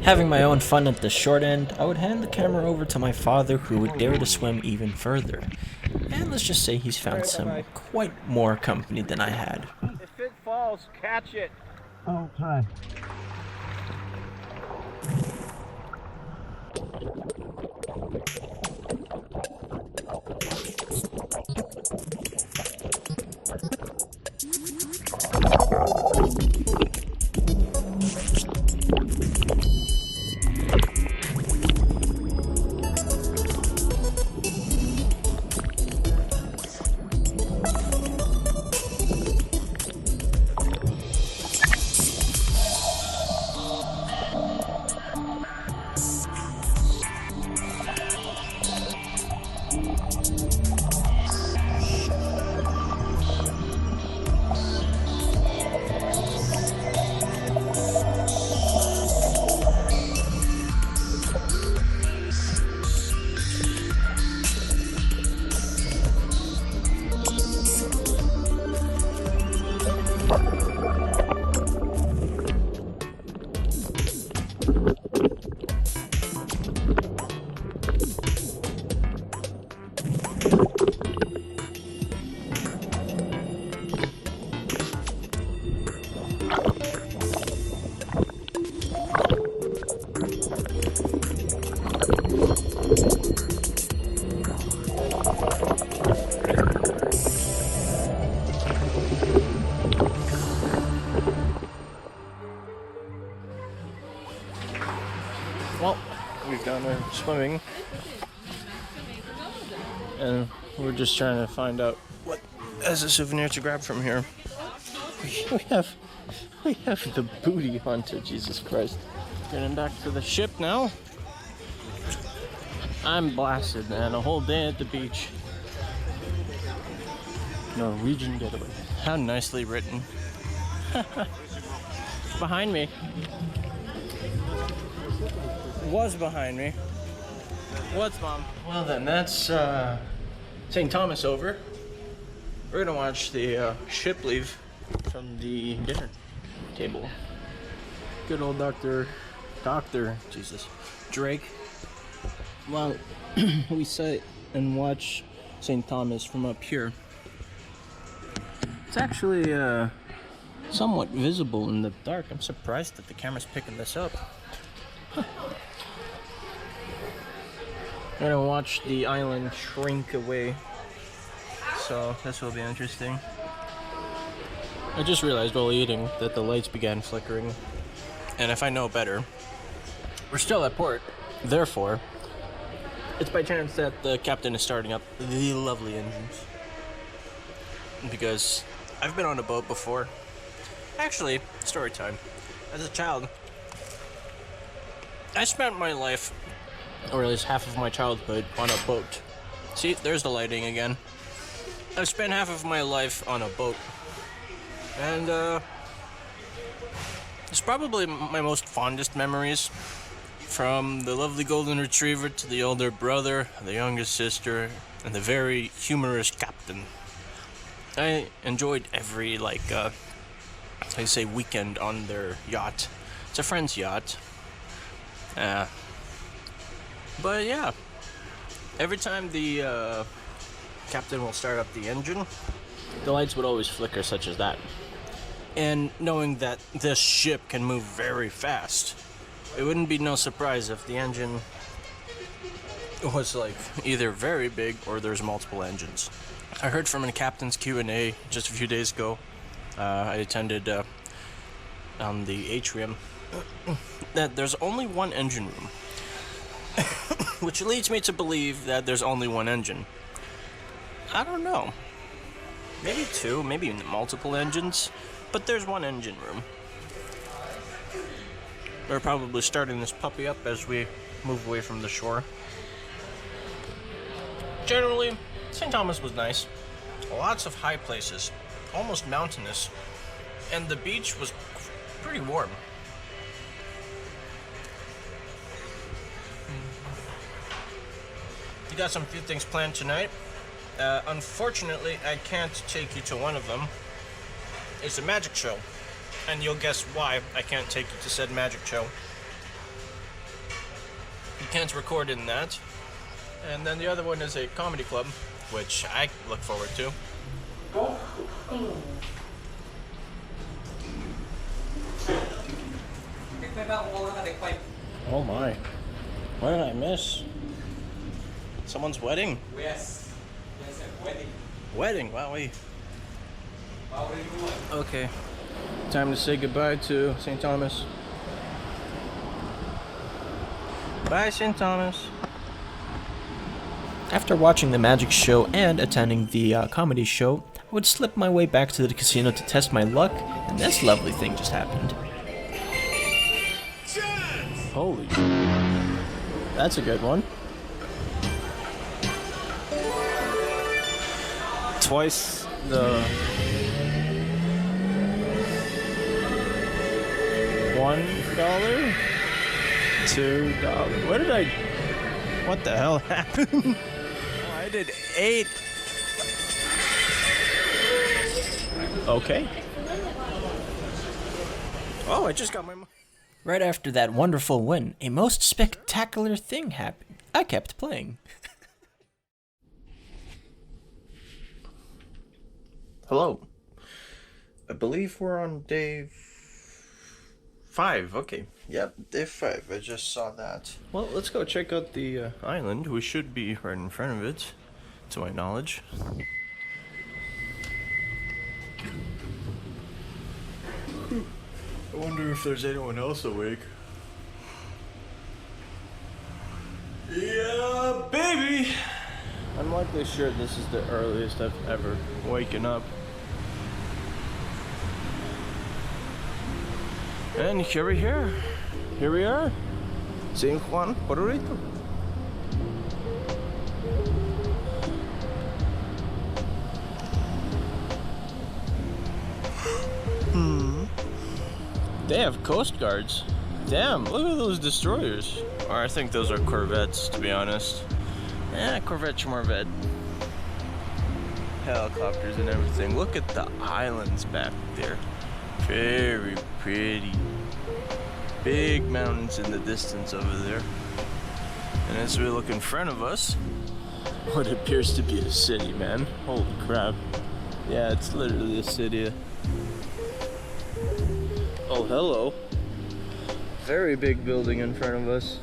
Having my own fun at the short end, I would hand the camera over to my father, who would dare to swim even further. And let's just say he's found some quite more company than I had. If it falls, catch it. I'll try. swimming. And we're just trying to find out what as a souvenir to grab from here. We have the booty hunter, Jesus Christ. Getting back to the ship now. I'm blasted, man. A whole day at the beach. Norwegian Getaway. How nicely written. Behind me. Was behind me. What's Mom? Well then, that's St. Thomas over. We're gonna watch the ship leave from the dinner table. Good old Dr. Jesus, Drake. Well, we sit and watch St. Thomas from up here. It's actually somewhat visible in the dark. I'm surprised that the camera's picking this up. Huh. I'm gonna watch the island shrink away, so this will be interesting. I just realized while eating that the lights began flickering, and if I know better, we're still at port, therefore it's by chance that the captain is starting up the lovely engines, because I've been on a boat before. Actually, story time. As a child, I spent my life, or at least half of my childhood, on a boat. See, there's the lighting again. I've spent half of my life on a boat. And, it's probably my most fondest memories. From the lovely golden retriever to the older brother, the youngest sister, and the very humorous captain. I enjoyed every, weekend on their yacht. It's a friend's yacht. But yeah, every time the captain will start up the engine, the lights would always flicker, such as that. And knowing that this ship can move very fast, it wouldn't be no surprise if the engine was either very big or there's multiple engines. I heard from a captain's Q&A just a few days ago. I attended on the atrium that there's only one engine room. Which leads me to believe that there's only one engine. I don't know. Maybe two, maybe multiple engines, but there's one engine room. We're probably starting this puppy up as we move away from the shore. Generally, St. Thomas was nice. Lots of high places, almost mountainous, and the beach was pretty warm. You got some few things planned tonight. Unfortunately, I can't take you to one of them. It's a magic show, and you'll guess why I can't take you to said magic show. You can't record in that. And then the other one is a comedy club, which I look forward to. Oh my. What did I miss? Someone's wedding? Yes. Yes, a wedding. Wedding? Wow, wait. Okay. Time to say goodbye to St. Thomas. Bye, St. Thomas. After watching the magic show and attending the comedy show, I would slip my way back to the casino to test my luck, and this lovely thing just happened. Holy. That's a good one. Twice the $1, $2. What the hell happened? Oh, I did 8. Okay. Oh, I just got my... Right after that wonderful win, a most spectacular thing happened. I kept playing. Hello. I believe we're on day 5. Okay. Yep, day 5. I just saw that. Well, let's go check out the island. We should be right in front of it, to my knowledge. I wonder if there's anyone else awake. Yeah, baby! I'm likely sure this is the earliest I've ever waken up. And here we are. Here we are. San Juan, Puerto Rico. They have coast guards. Damn, look at those destroyers. Or I think those are corvettes, to be honest. Corvette Schmorvette. Helicopters and everything. Look at the islands back there. Very pretty. Big mountains in the distance over there. And as we look in front of us, what appears to be a city, man. Holy crap. Yeah, it's literally a city. Oh, hello. Very big building in front of us.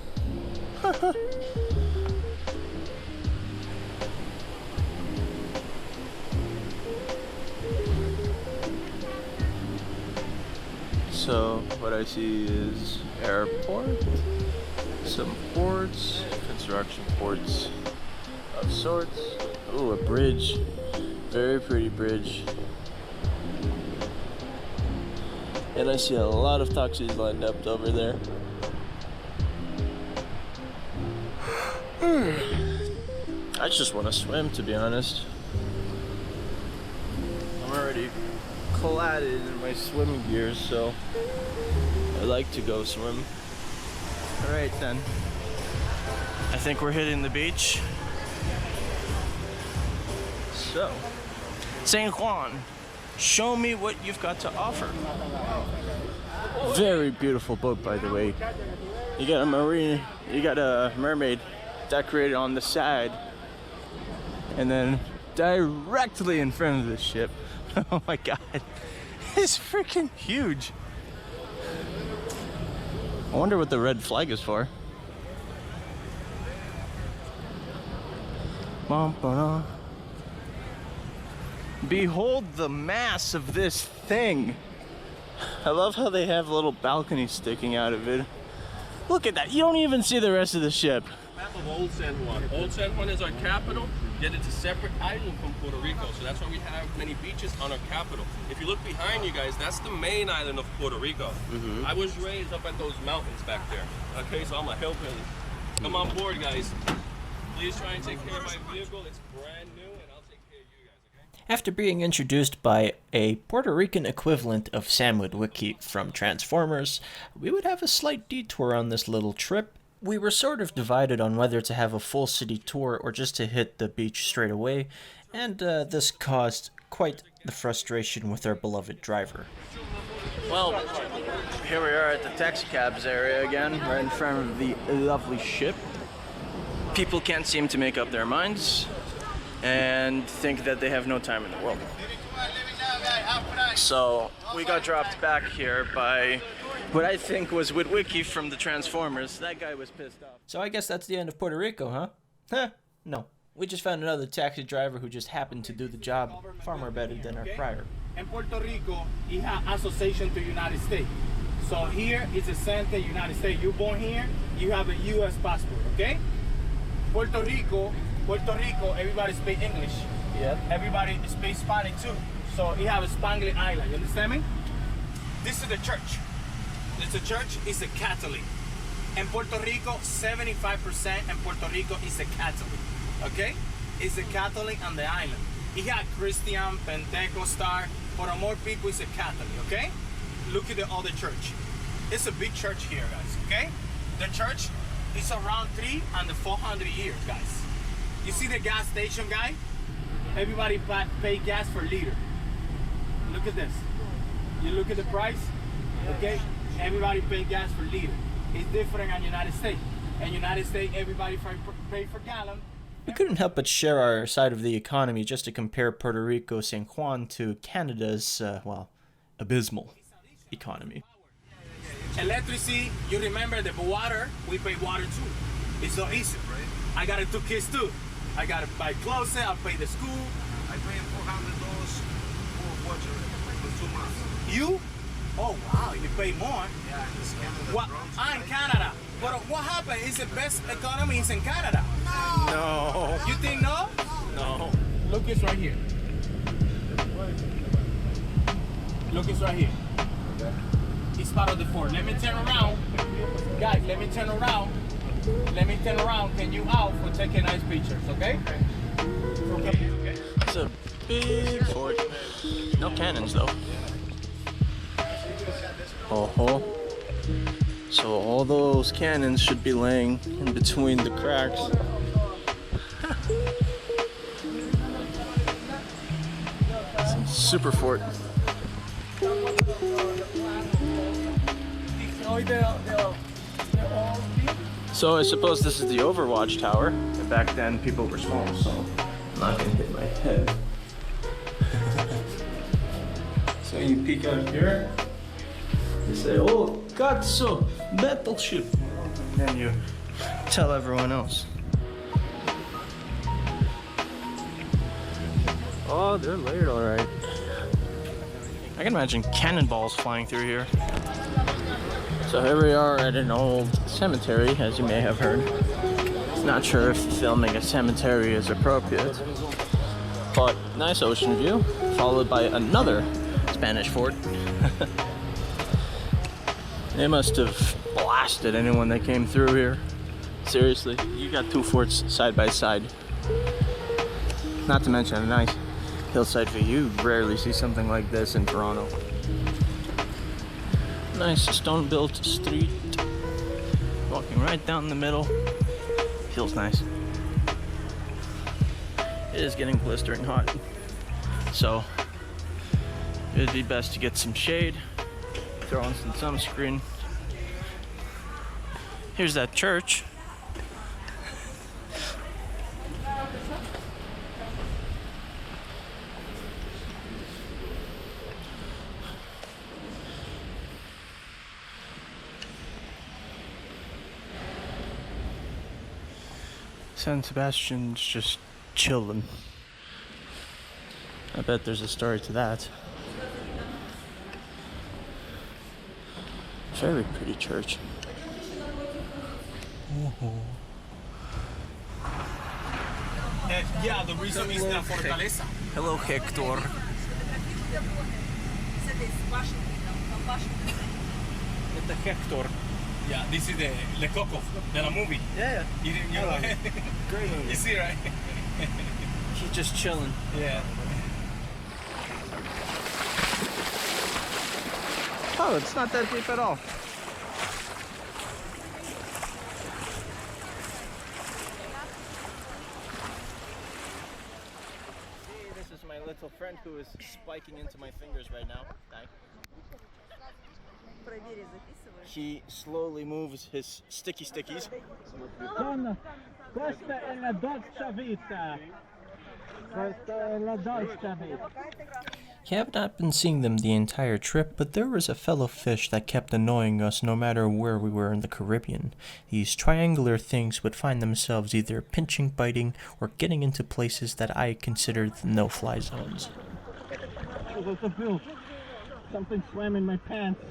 So, what I see is airport, some ports, construction ports of sorts. Ooh, a bridge. Very pretty bridge. And I see a lot of taxis lined up over there. I just want to swim, to be honest. I'm already cladded in my swimming gear, so I like to go swim. Alright then. I think we're hitting the beach. So, San Juan, show me what you've got to offer. Very beautiful boat, by the way. You got a mermaid decorated on the side, and then directly in front of the ship. Oh my god, it's freaking huge. I wonder what the red flag is for. Behold the mass of this thing. I love how they have little balconies sticking out of it. Look at that, you don't even see the rest of the ship. Map of Old San Juan. Old San Juan is our capital, yet it's a separate island from Puerto Rico, so that's why we have many beaches on our capital. If you look behind you guys, that's the main island of Puerto Rico. I was raised up at those mountains back there. Okay, so I'm a hillbilly. Come on board, guys. Please try and take care of my vehicle. It's brand new, and I'll take care of you guys, okay? After being introduced by a Puerto Rican equivalent of Sam Witwicky from Transformers, we would have a slight detour on this little trip. We were sort of divided on whether to have a full city tour or just to hit the beach straight away, and this caused quite the frustration with our beloved driver. Well, here we are at the taxi cabs area again, right in front of the lovely ship. People can't seem to make up their minds and think that they have no time in the world. So we got dropped back here by what I think was Witwicky from the Transformers. That guy was pissed off. So I guess that's the end of Puerto Rico, huh? Huh? No. We just found another taxi driver who just happened to do the job far more better than our prior. In Puerto Rico, it has association to United States. So here is the same thing, United States. You're born here, you have a U.S. passport, okay? Puerto Rico, everybody speaks English. Yeah. Everybody speaks Spanish too. So you have a Spanglish island, you understand me? This is the church. The church is a Catholic. In Puerto Rico, 75% in Puerto Rico is a Catholic, okay? It's a Catholic on the island. It has Christian, Pentecostal, but more people is a Catholic, okay? Look at the other church. It's a big church here, guys, okay? The church is around 300 and 400 years, guys. You see the gas station, guy? Everybody pay gas per liter. Look at this. You look at the price, okay? Everybody pay gas per liter. It's different in United States. In United States, everybody pay for gallon. We couldn't help but share our side of the economy just to compare Puerto Rico, San Juan to Canada's, well, abysmal economy. Electricity, you remember the water, we pay water too. It's so easy, right? I got 2 kids too. I got to buy clothes, I'll pay the school. I pay $400 for water for 2 months. You? Oh wow, you pay more. Yeah, it's Canada. What? I'm in Canada. But what happened is the best economy is in Canada. No. You think no? No. Look, it's right here. Look, it's right here. It's part of the fort. Let me turn around. Guys, let me turn around. Let me turn around. Can you out for taking nice pictures, okay? Okay. It's a big fort. No cannons though. Oh. So all those cannons should be laying in between the cracks. It's a super fort. So I suppose this is the Overwatch Tower. And back then people were small, so I'm not gonna hit my head. So you peek out here, you say, oh, cazzo, battleship. And then you tell everyone else. Oh, they're layered all right. I can imagine cannonballs flying through here. So here we are at an old cemetery, as you may have heard. Not sure if filming a cemetery is appropriate, but nice ocean view, followed by another Spanish fort. They must have blasted anyone that came through here. Seriously, you got two forts side by side. Not to mention a nice hillside view. You rarely see something like this in Toronto. Nice stone-built street. Walking right down the middle. Feels nice. It is getting blistering hot. So, it'd be best to get some shade. Throw on some sunscreen. Here's that church. San Sebastian's just chilling. I bet there's a story to that. Very pretty church. Yeah, the reason is the fortaleza. Hello, Hector. It's the Hector. Yeah, this is the Coco, the movie. Yeah. You know, Great movie. you see, right? He's just chilling. Yeah. Oh, it's not that deep at all. See, this is my little friend who is spiking into my fingers right now. He slowly moves his sticky stickies. You have not been seeing them the entire trip, but there was a fellow fish that kept annoying us no matter where we were in the Caribbean. These triangular things would find themselves either pinching, biting, or getting into places that I considered the no-fly zones. Something swam in my pants.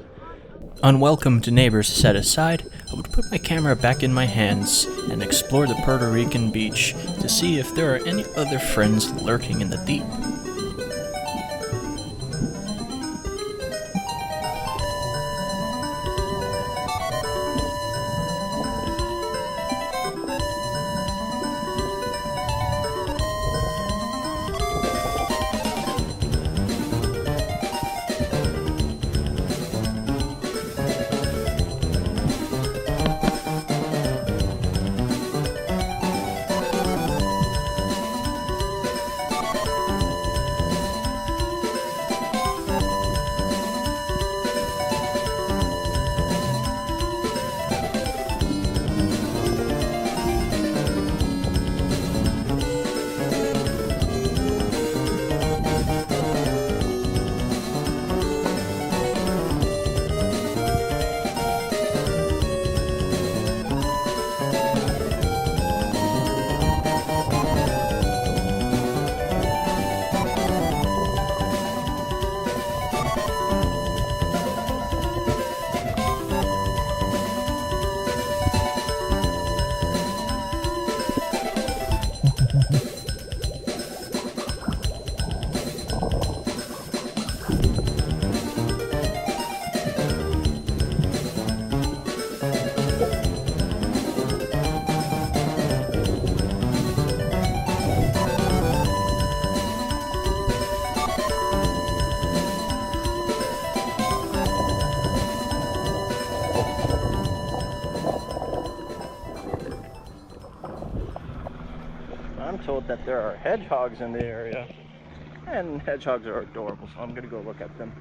Unwelcomed neighbors set aside, I would put my camera back in my hands and explore the Puerto Rican beach to see if there are any other friends lurking in the deep. there are hedgehogs in the area, and hedgehogs are adorable, so I'm gonna go look at them.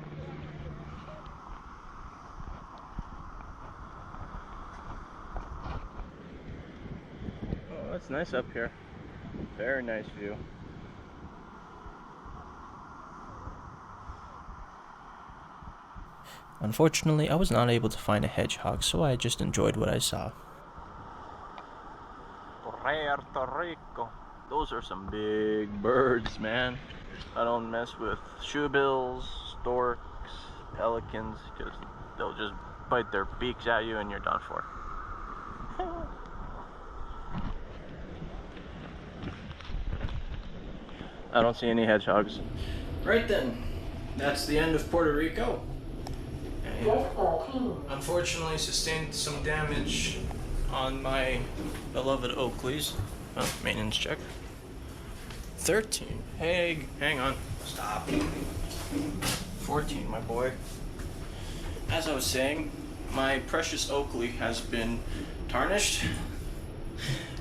Oh, that's nice up here. Very nice view. Unfortunately, I was not able to find a hedgehog, so I just enjoyed what I saw. Puerto Rico. Those are some big birds, man. I don't mess with shoebills, storks, pelicans, because they'll just bite their beaks at you and you're done for. I don't see any hedgehogs. Right then, that's the end of Puerto Rico. Unfortunately, sustained some damage on my beloved Oakleys. Oh, maintenance check. 13. Hey, hang on. Stop. 14, my boy. As I was saying, my precious Oakley has been tarnished.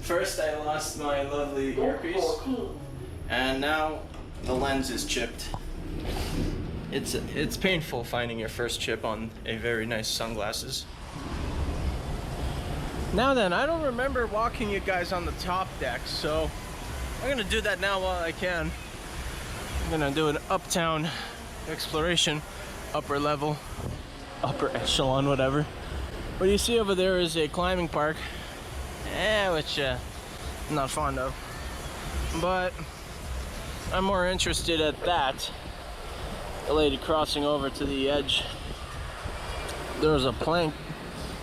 First, I lost my lovely earpiece, and now the lens is chipped. It's painful finding your first chip on a very nice sunglasses. Now then, I don't remember walking you guys on the top deck, so I'm gonna do that now while I can. I'm gonna do an uptown exploration, upper level, upper echelon, whatever. What you see over there is a climbing park, which I'm not fond of, but I'm more interested at that. The lady crossing over to the edge. There's a plank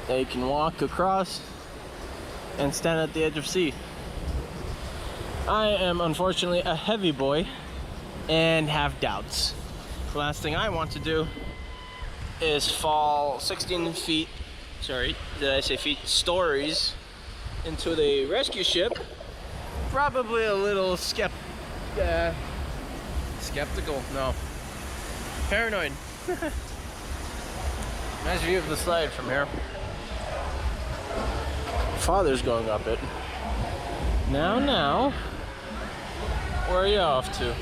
that you can walk across and stand at the edge of sea. I am unfortunately a heavy boy and have doubts. The last thing I want to do is fall 16 feet, sorry, did I say feet? Stories into the rescue ship. Probably a little skeptical, no. Paranoid. Nice view of the slide from here. Father's going up it. Now, where are you off to?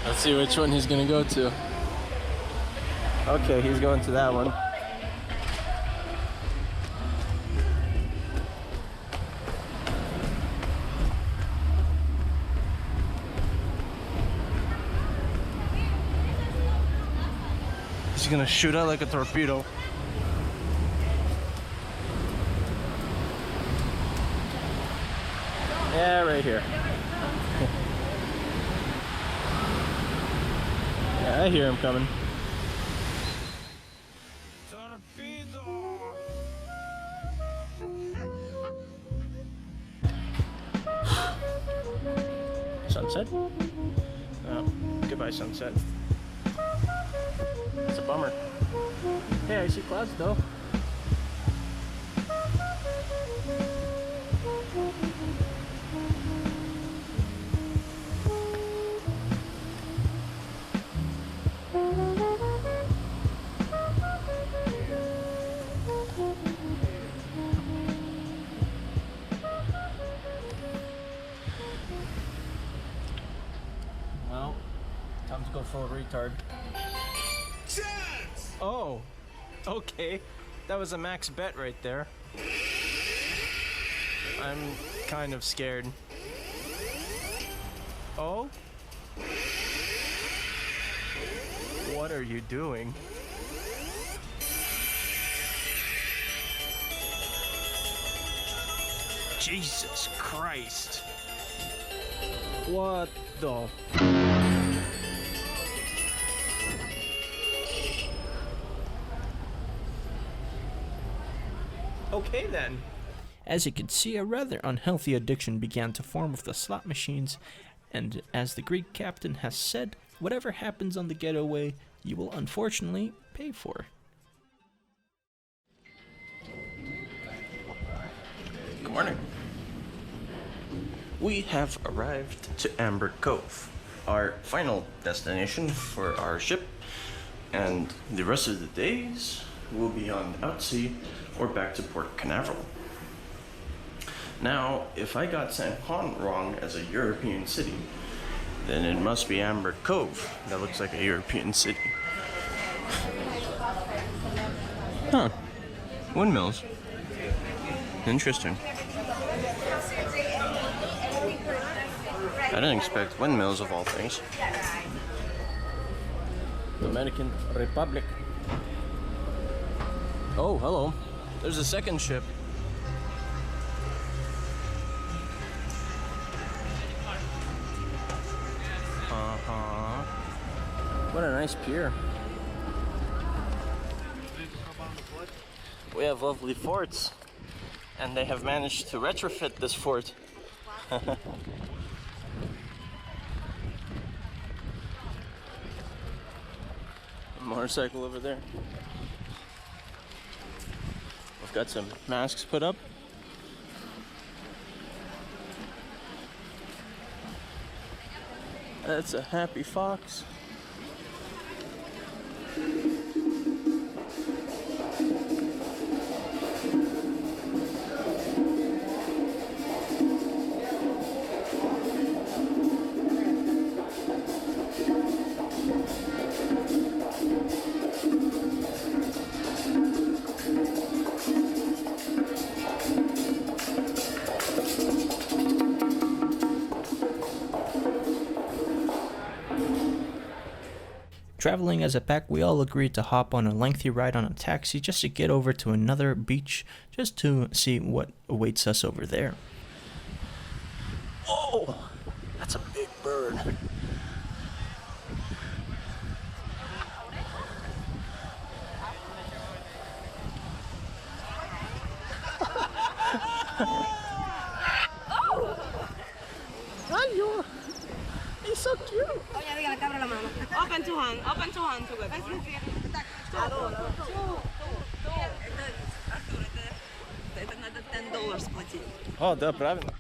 Let's see which one he's gonna go to. Okay, he's going to that one. He's gonna shoot out like a torpedo. Yeah, right here. Yeah, I hear him coming. Sunset? Oh, goodbye, sunset. It's a bummer. Hey, I see clouds though. Well, time to go full retard. Oh, okay. That was a max bet right there. I'm kind of scared. Oh? What are you doing? Jesus Christ. What the? Okay then. As you can see, a rather unhealthy addiction began to form with the slot machines, and as the Greek captain has said, whatever happens on the getaway, you will unfortunately pay for. Good morning. We have arrived to Amber Cove, our final destination for our ship, and the rest of the days will be on out sea or back to Port Canaveral. Now, if I got San Juan wrong as a European city, then it must be Cove. That looks like a European city. Huh. Windmills. Interesting. I didn't expect windmills of all things. Dominican Republic. Oh, hello. There's a second ship. What a nice pier. We have lovely forts, and they have managed to retrofit this fort. Motorcycle over there. We've got some masks put up. That's a happy fox. Traveling as a pack, we all agreed to hop on a lengthy ride on a taxi just to get over to another beach, just to see what awaits us over there. Whoa! That's a big bird. Hello! He's so cute! Open two hands together. Oh, да, правильно.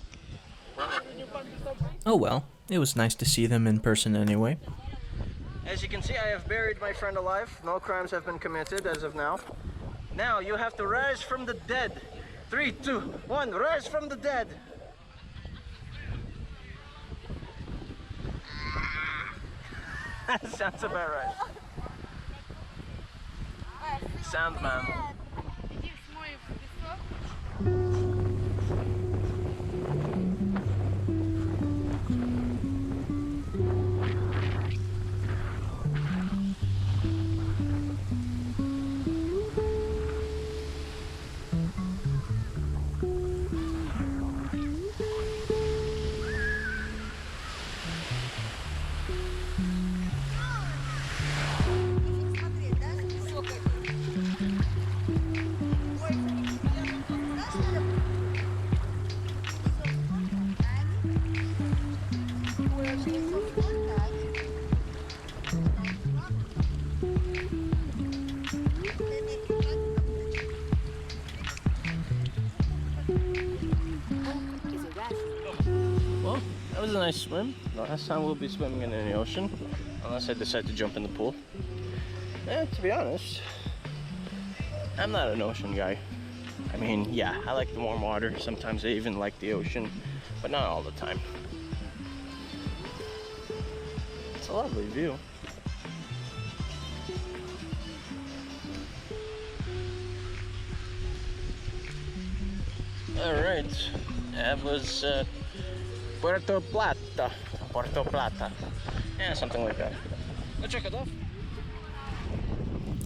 Oh well, it was nice to see them in person anyway. As you can see, I have buried my friend alive. No crimes have been committed as of now. Now you have to rise from the dead. 3, 2, 1, rise from the dead. That sounds about right. Sound man. Well, that was a nice swim. The last time we'll be swimming in the ocean, unless I decide to jump in the pool. To be honest, I'm not an ocean guy. I mean, yeah, I like the warm water. Sometimes I even like the ocean, but not all the time. It's a lovely view. Alright, that was Puerto Plata. Yeah, something like that. Let's check it off.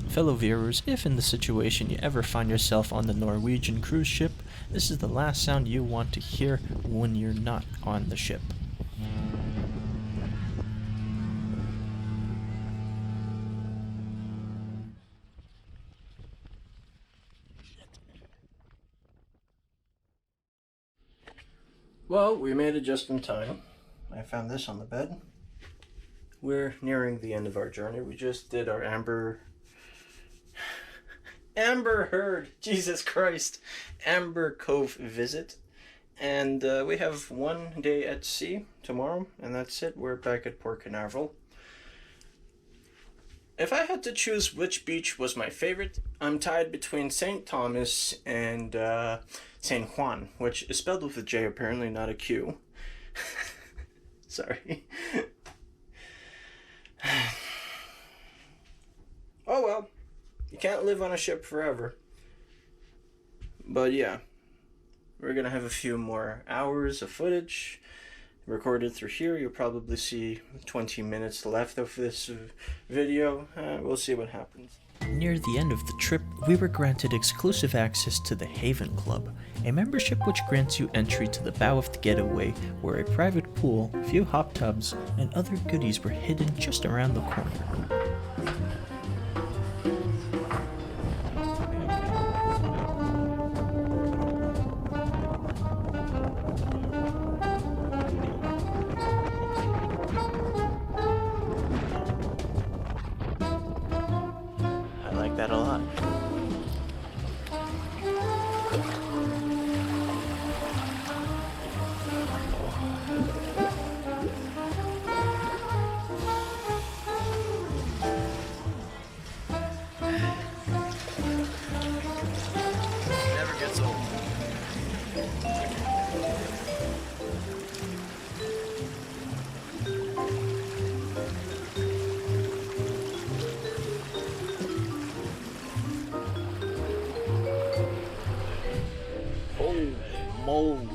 Fellow viewers, if in the situation you ever find yourself on the Norwegian cruise ship, this is the last sound you want to hear when you're not on the ship. Well, we made it just in time. I found this on the bed. We're nearing the end of our journey. We just did our Amber Heard, Jesus Christ, Amber Cove visit. And we have one day at sea tomorrow, and that's it. We're back at Port Canaveral. If I had to choose which beach was my favorite, I'm tied between St. Thomas and St. Juan, which is spelled with a J apparently, not a Q. Sorry. Oh well, you can't live on a ship forever. But yeah, we're gonna have a few more hours of footage recorded through here. You'll probably see 20 minutes left of this video. We'll see what happens. Near the end of the trip, we were granted exclusive access to the Haven Club, a membership which grants you entry to the bow of the Getaway, where a private pool, a few hot tubs, and other goodies were hidden just around the corner. That a lot. Never gets old. Moly.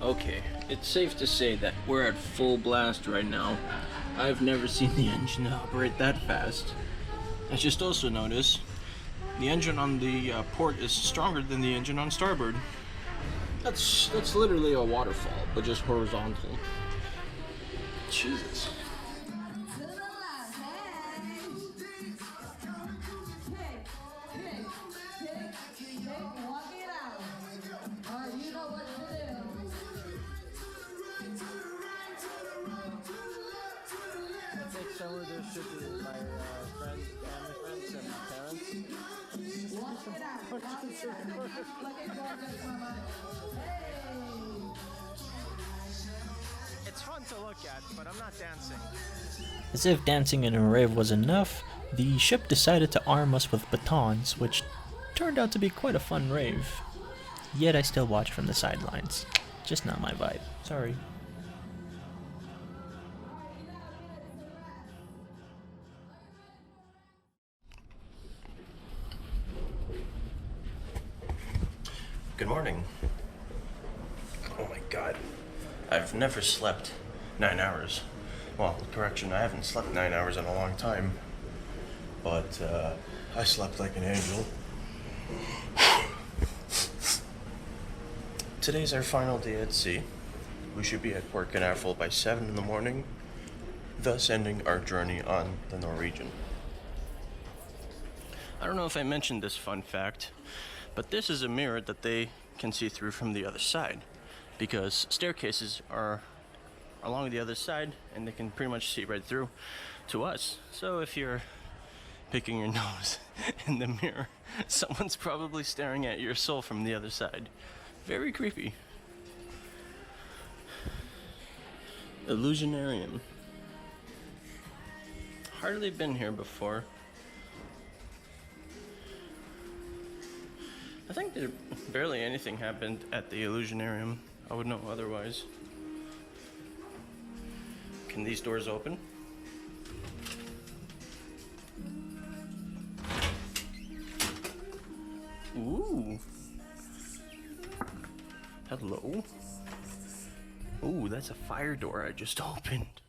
Okay, it's safe to say that we're at full blast right now. I've never seen the engine operate that fast. I just also noticed the engine on the port is stronger than the engine on starboard. That's literally a waterfall, but just horizontal. Jesus. Some of this shit is my friends, family friends, and parents. It's fun to look at, but I'm not dancing. As if dancing in a rave was enough, the ship decided to arm us with batons, which turned out to be quite a fun rave. Yet I still watch from the sidelines. Just not my vibe. Sorry. Good morning. Oh my god. I've never slept 9 hours. Well, correction, I haven't slept 9 hours in a long time. But, I slept like an angel. Today's our final day at sea. We should be at Port Canaveral by 7 in the morning, thus ending our journey on the Norwegian. I don't know if I mentioned this fun fact, but this is a mirror that they can see through from the other side, because staircases are along the other side and they can pretty much see right through to us. So if you're picking your nose in the mirror, someone's probably staring at your soul from the other side. Very creepy. Illusionarium. Hardly been here before. I think there barely anything happened at the Illusionarium. I would know otherwise. Can these doors open? Ooh. Hello. Ooh, that's a fire door I just opened.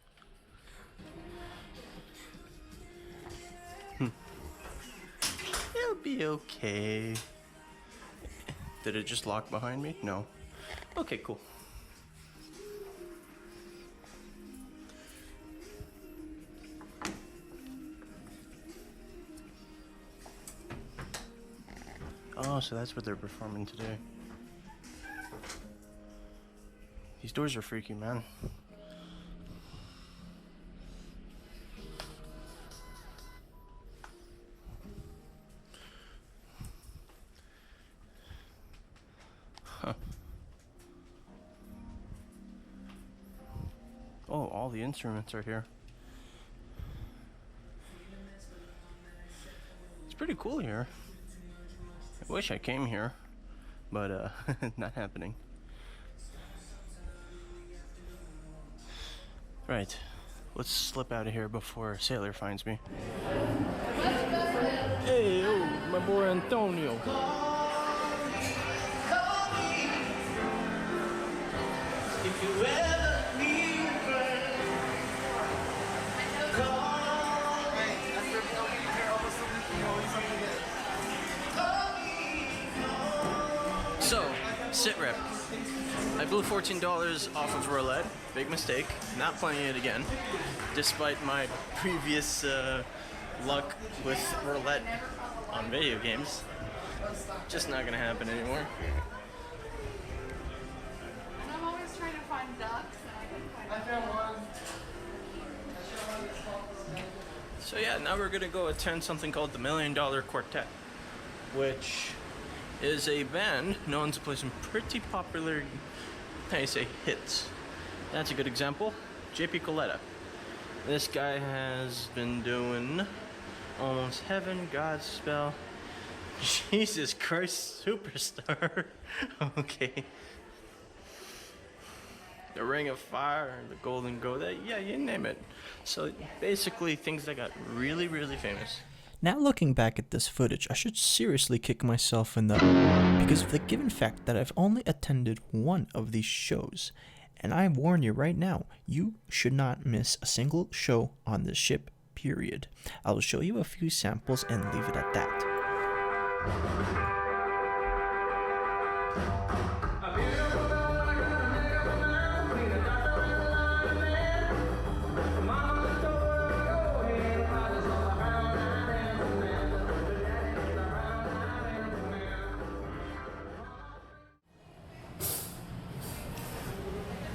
It'll be okay. Did it just lock behind me? No. Okay, cool. Oh, so that's what they're performing today. These doors are freaky, man. Huh. Oh, all the instruments are here. pretty cool here. I wish I came here, but not happening. Right, let's slip out of here before a sailor finds me. Hey, oh, my boy Antonio. If you ever need a friend, call me. So, sit rep. I blew $14 off of roulette. Big mistake. Not playing it again, despite my previous luck with roulette on video games. Just not gonna happen anymore. And I'm always trying to find ducks, and I couldn't find one. So yeah, now we're gonna go attend something called the $1 Million Quartet, which is a band known to play some pretty popular, how do you say, hits. That's a good example. JP Coletta. This guy has been doing Almost Heaven, Godspell, Jesus Christ Superstar. Okay. The Ring of Fire, the Golden Goat, yeah, you name it. So basically things that got really, really famous. Now looking back at this footage, I should seriously kick myself in the because of the given fact that I've only attended one of these shows. And I warn you right now, you should not miss a single show on this ship, period. I will show you a few samples and leave it at that.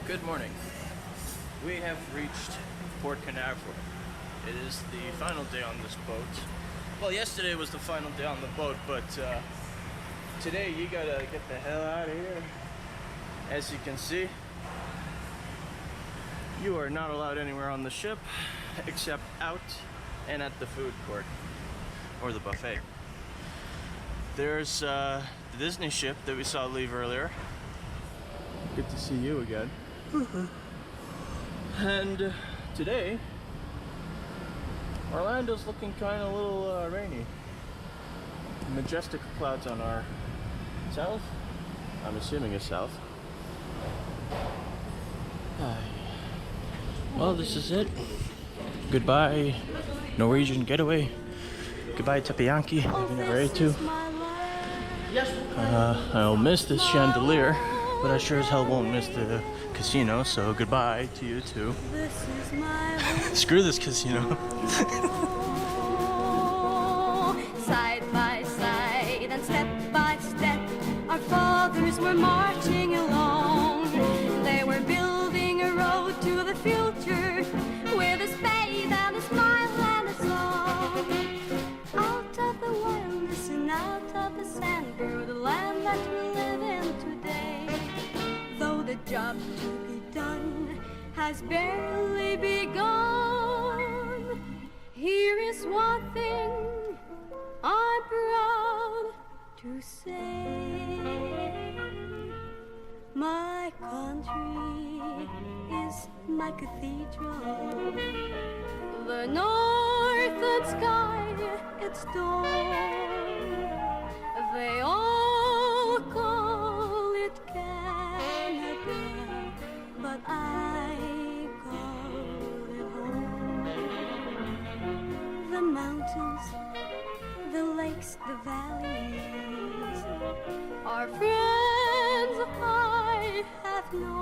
Good morning. We have reached Port Canaveral. It is the final day on this boat. Well, yesterday was the final day on the boat, but today you gotta get the hell out of here. As you can see, you are not allowed anywhere on the ship except out and at the food court or the buffet. There's the Disney ship that we saw leave earlier. Good to see you again. And today, Orlando's looking kind of a little rainy. Majestic clouds on our south. I'm assuming it's south. Well, this is it. Goodbye, Norwegian Getaway. Goodbye, Tepeyanki. I've never ate to. I'll miss this chandelier, but I sure as hell won't miss the casino, so goodbye to you too. Screw this casino. Side by side and step by step, our fathers were marching along. They were building a road to the future with a spade and a smile and a song. Out of the wilderness and out of the sand grew the land that we live in today. Though the job to be done has barely begun, here is one thing I'm proud to say. My country is my cathedral. The northern sky, its dawn. They all call it Canada, but I call it home. The mountains, the lakes, the valleys, are friends I have known.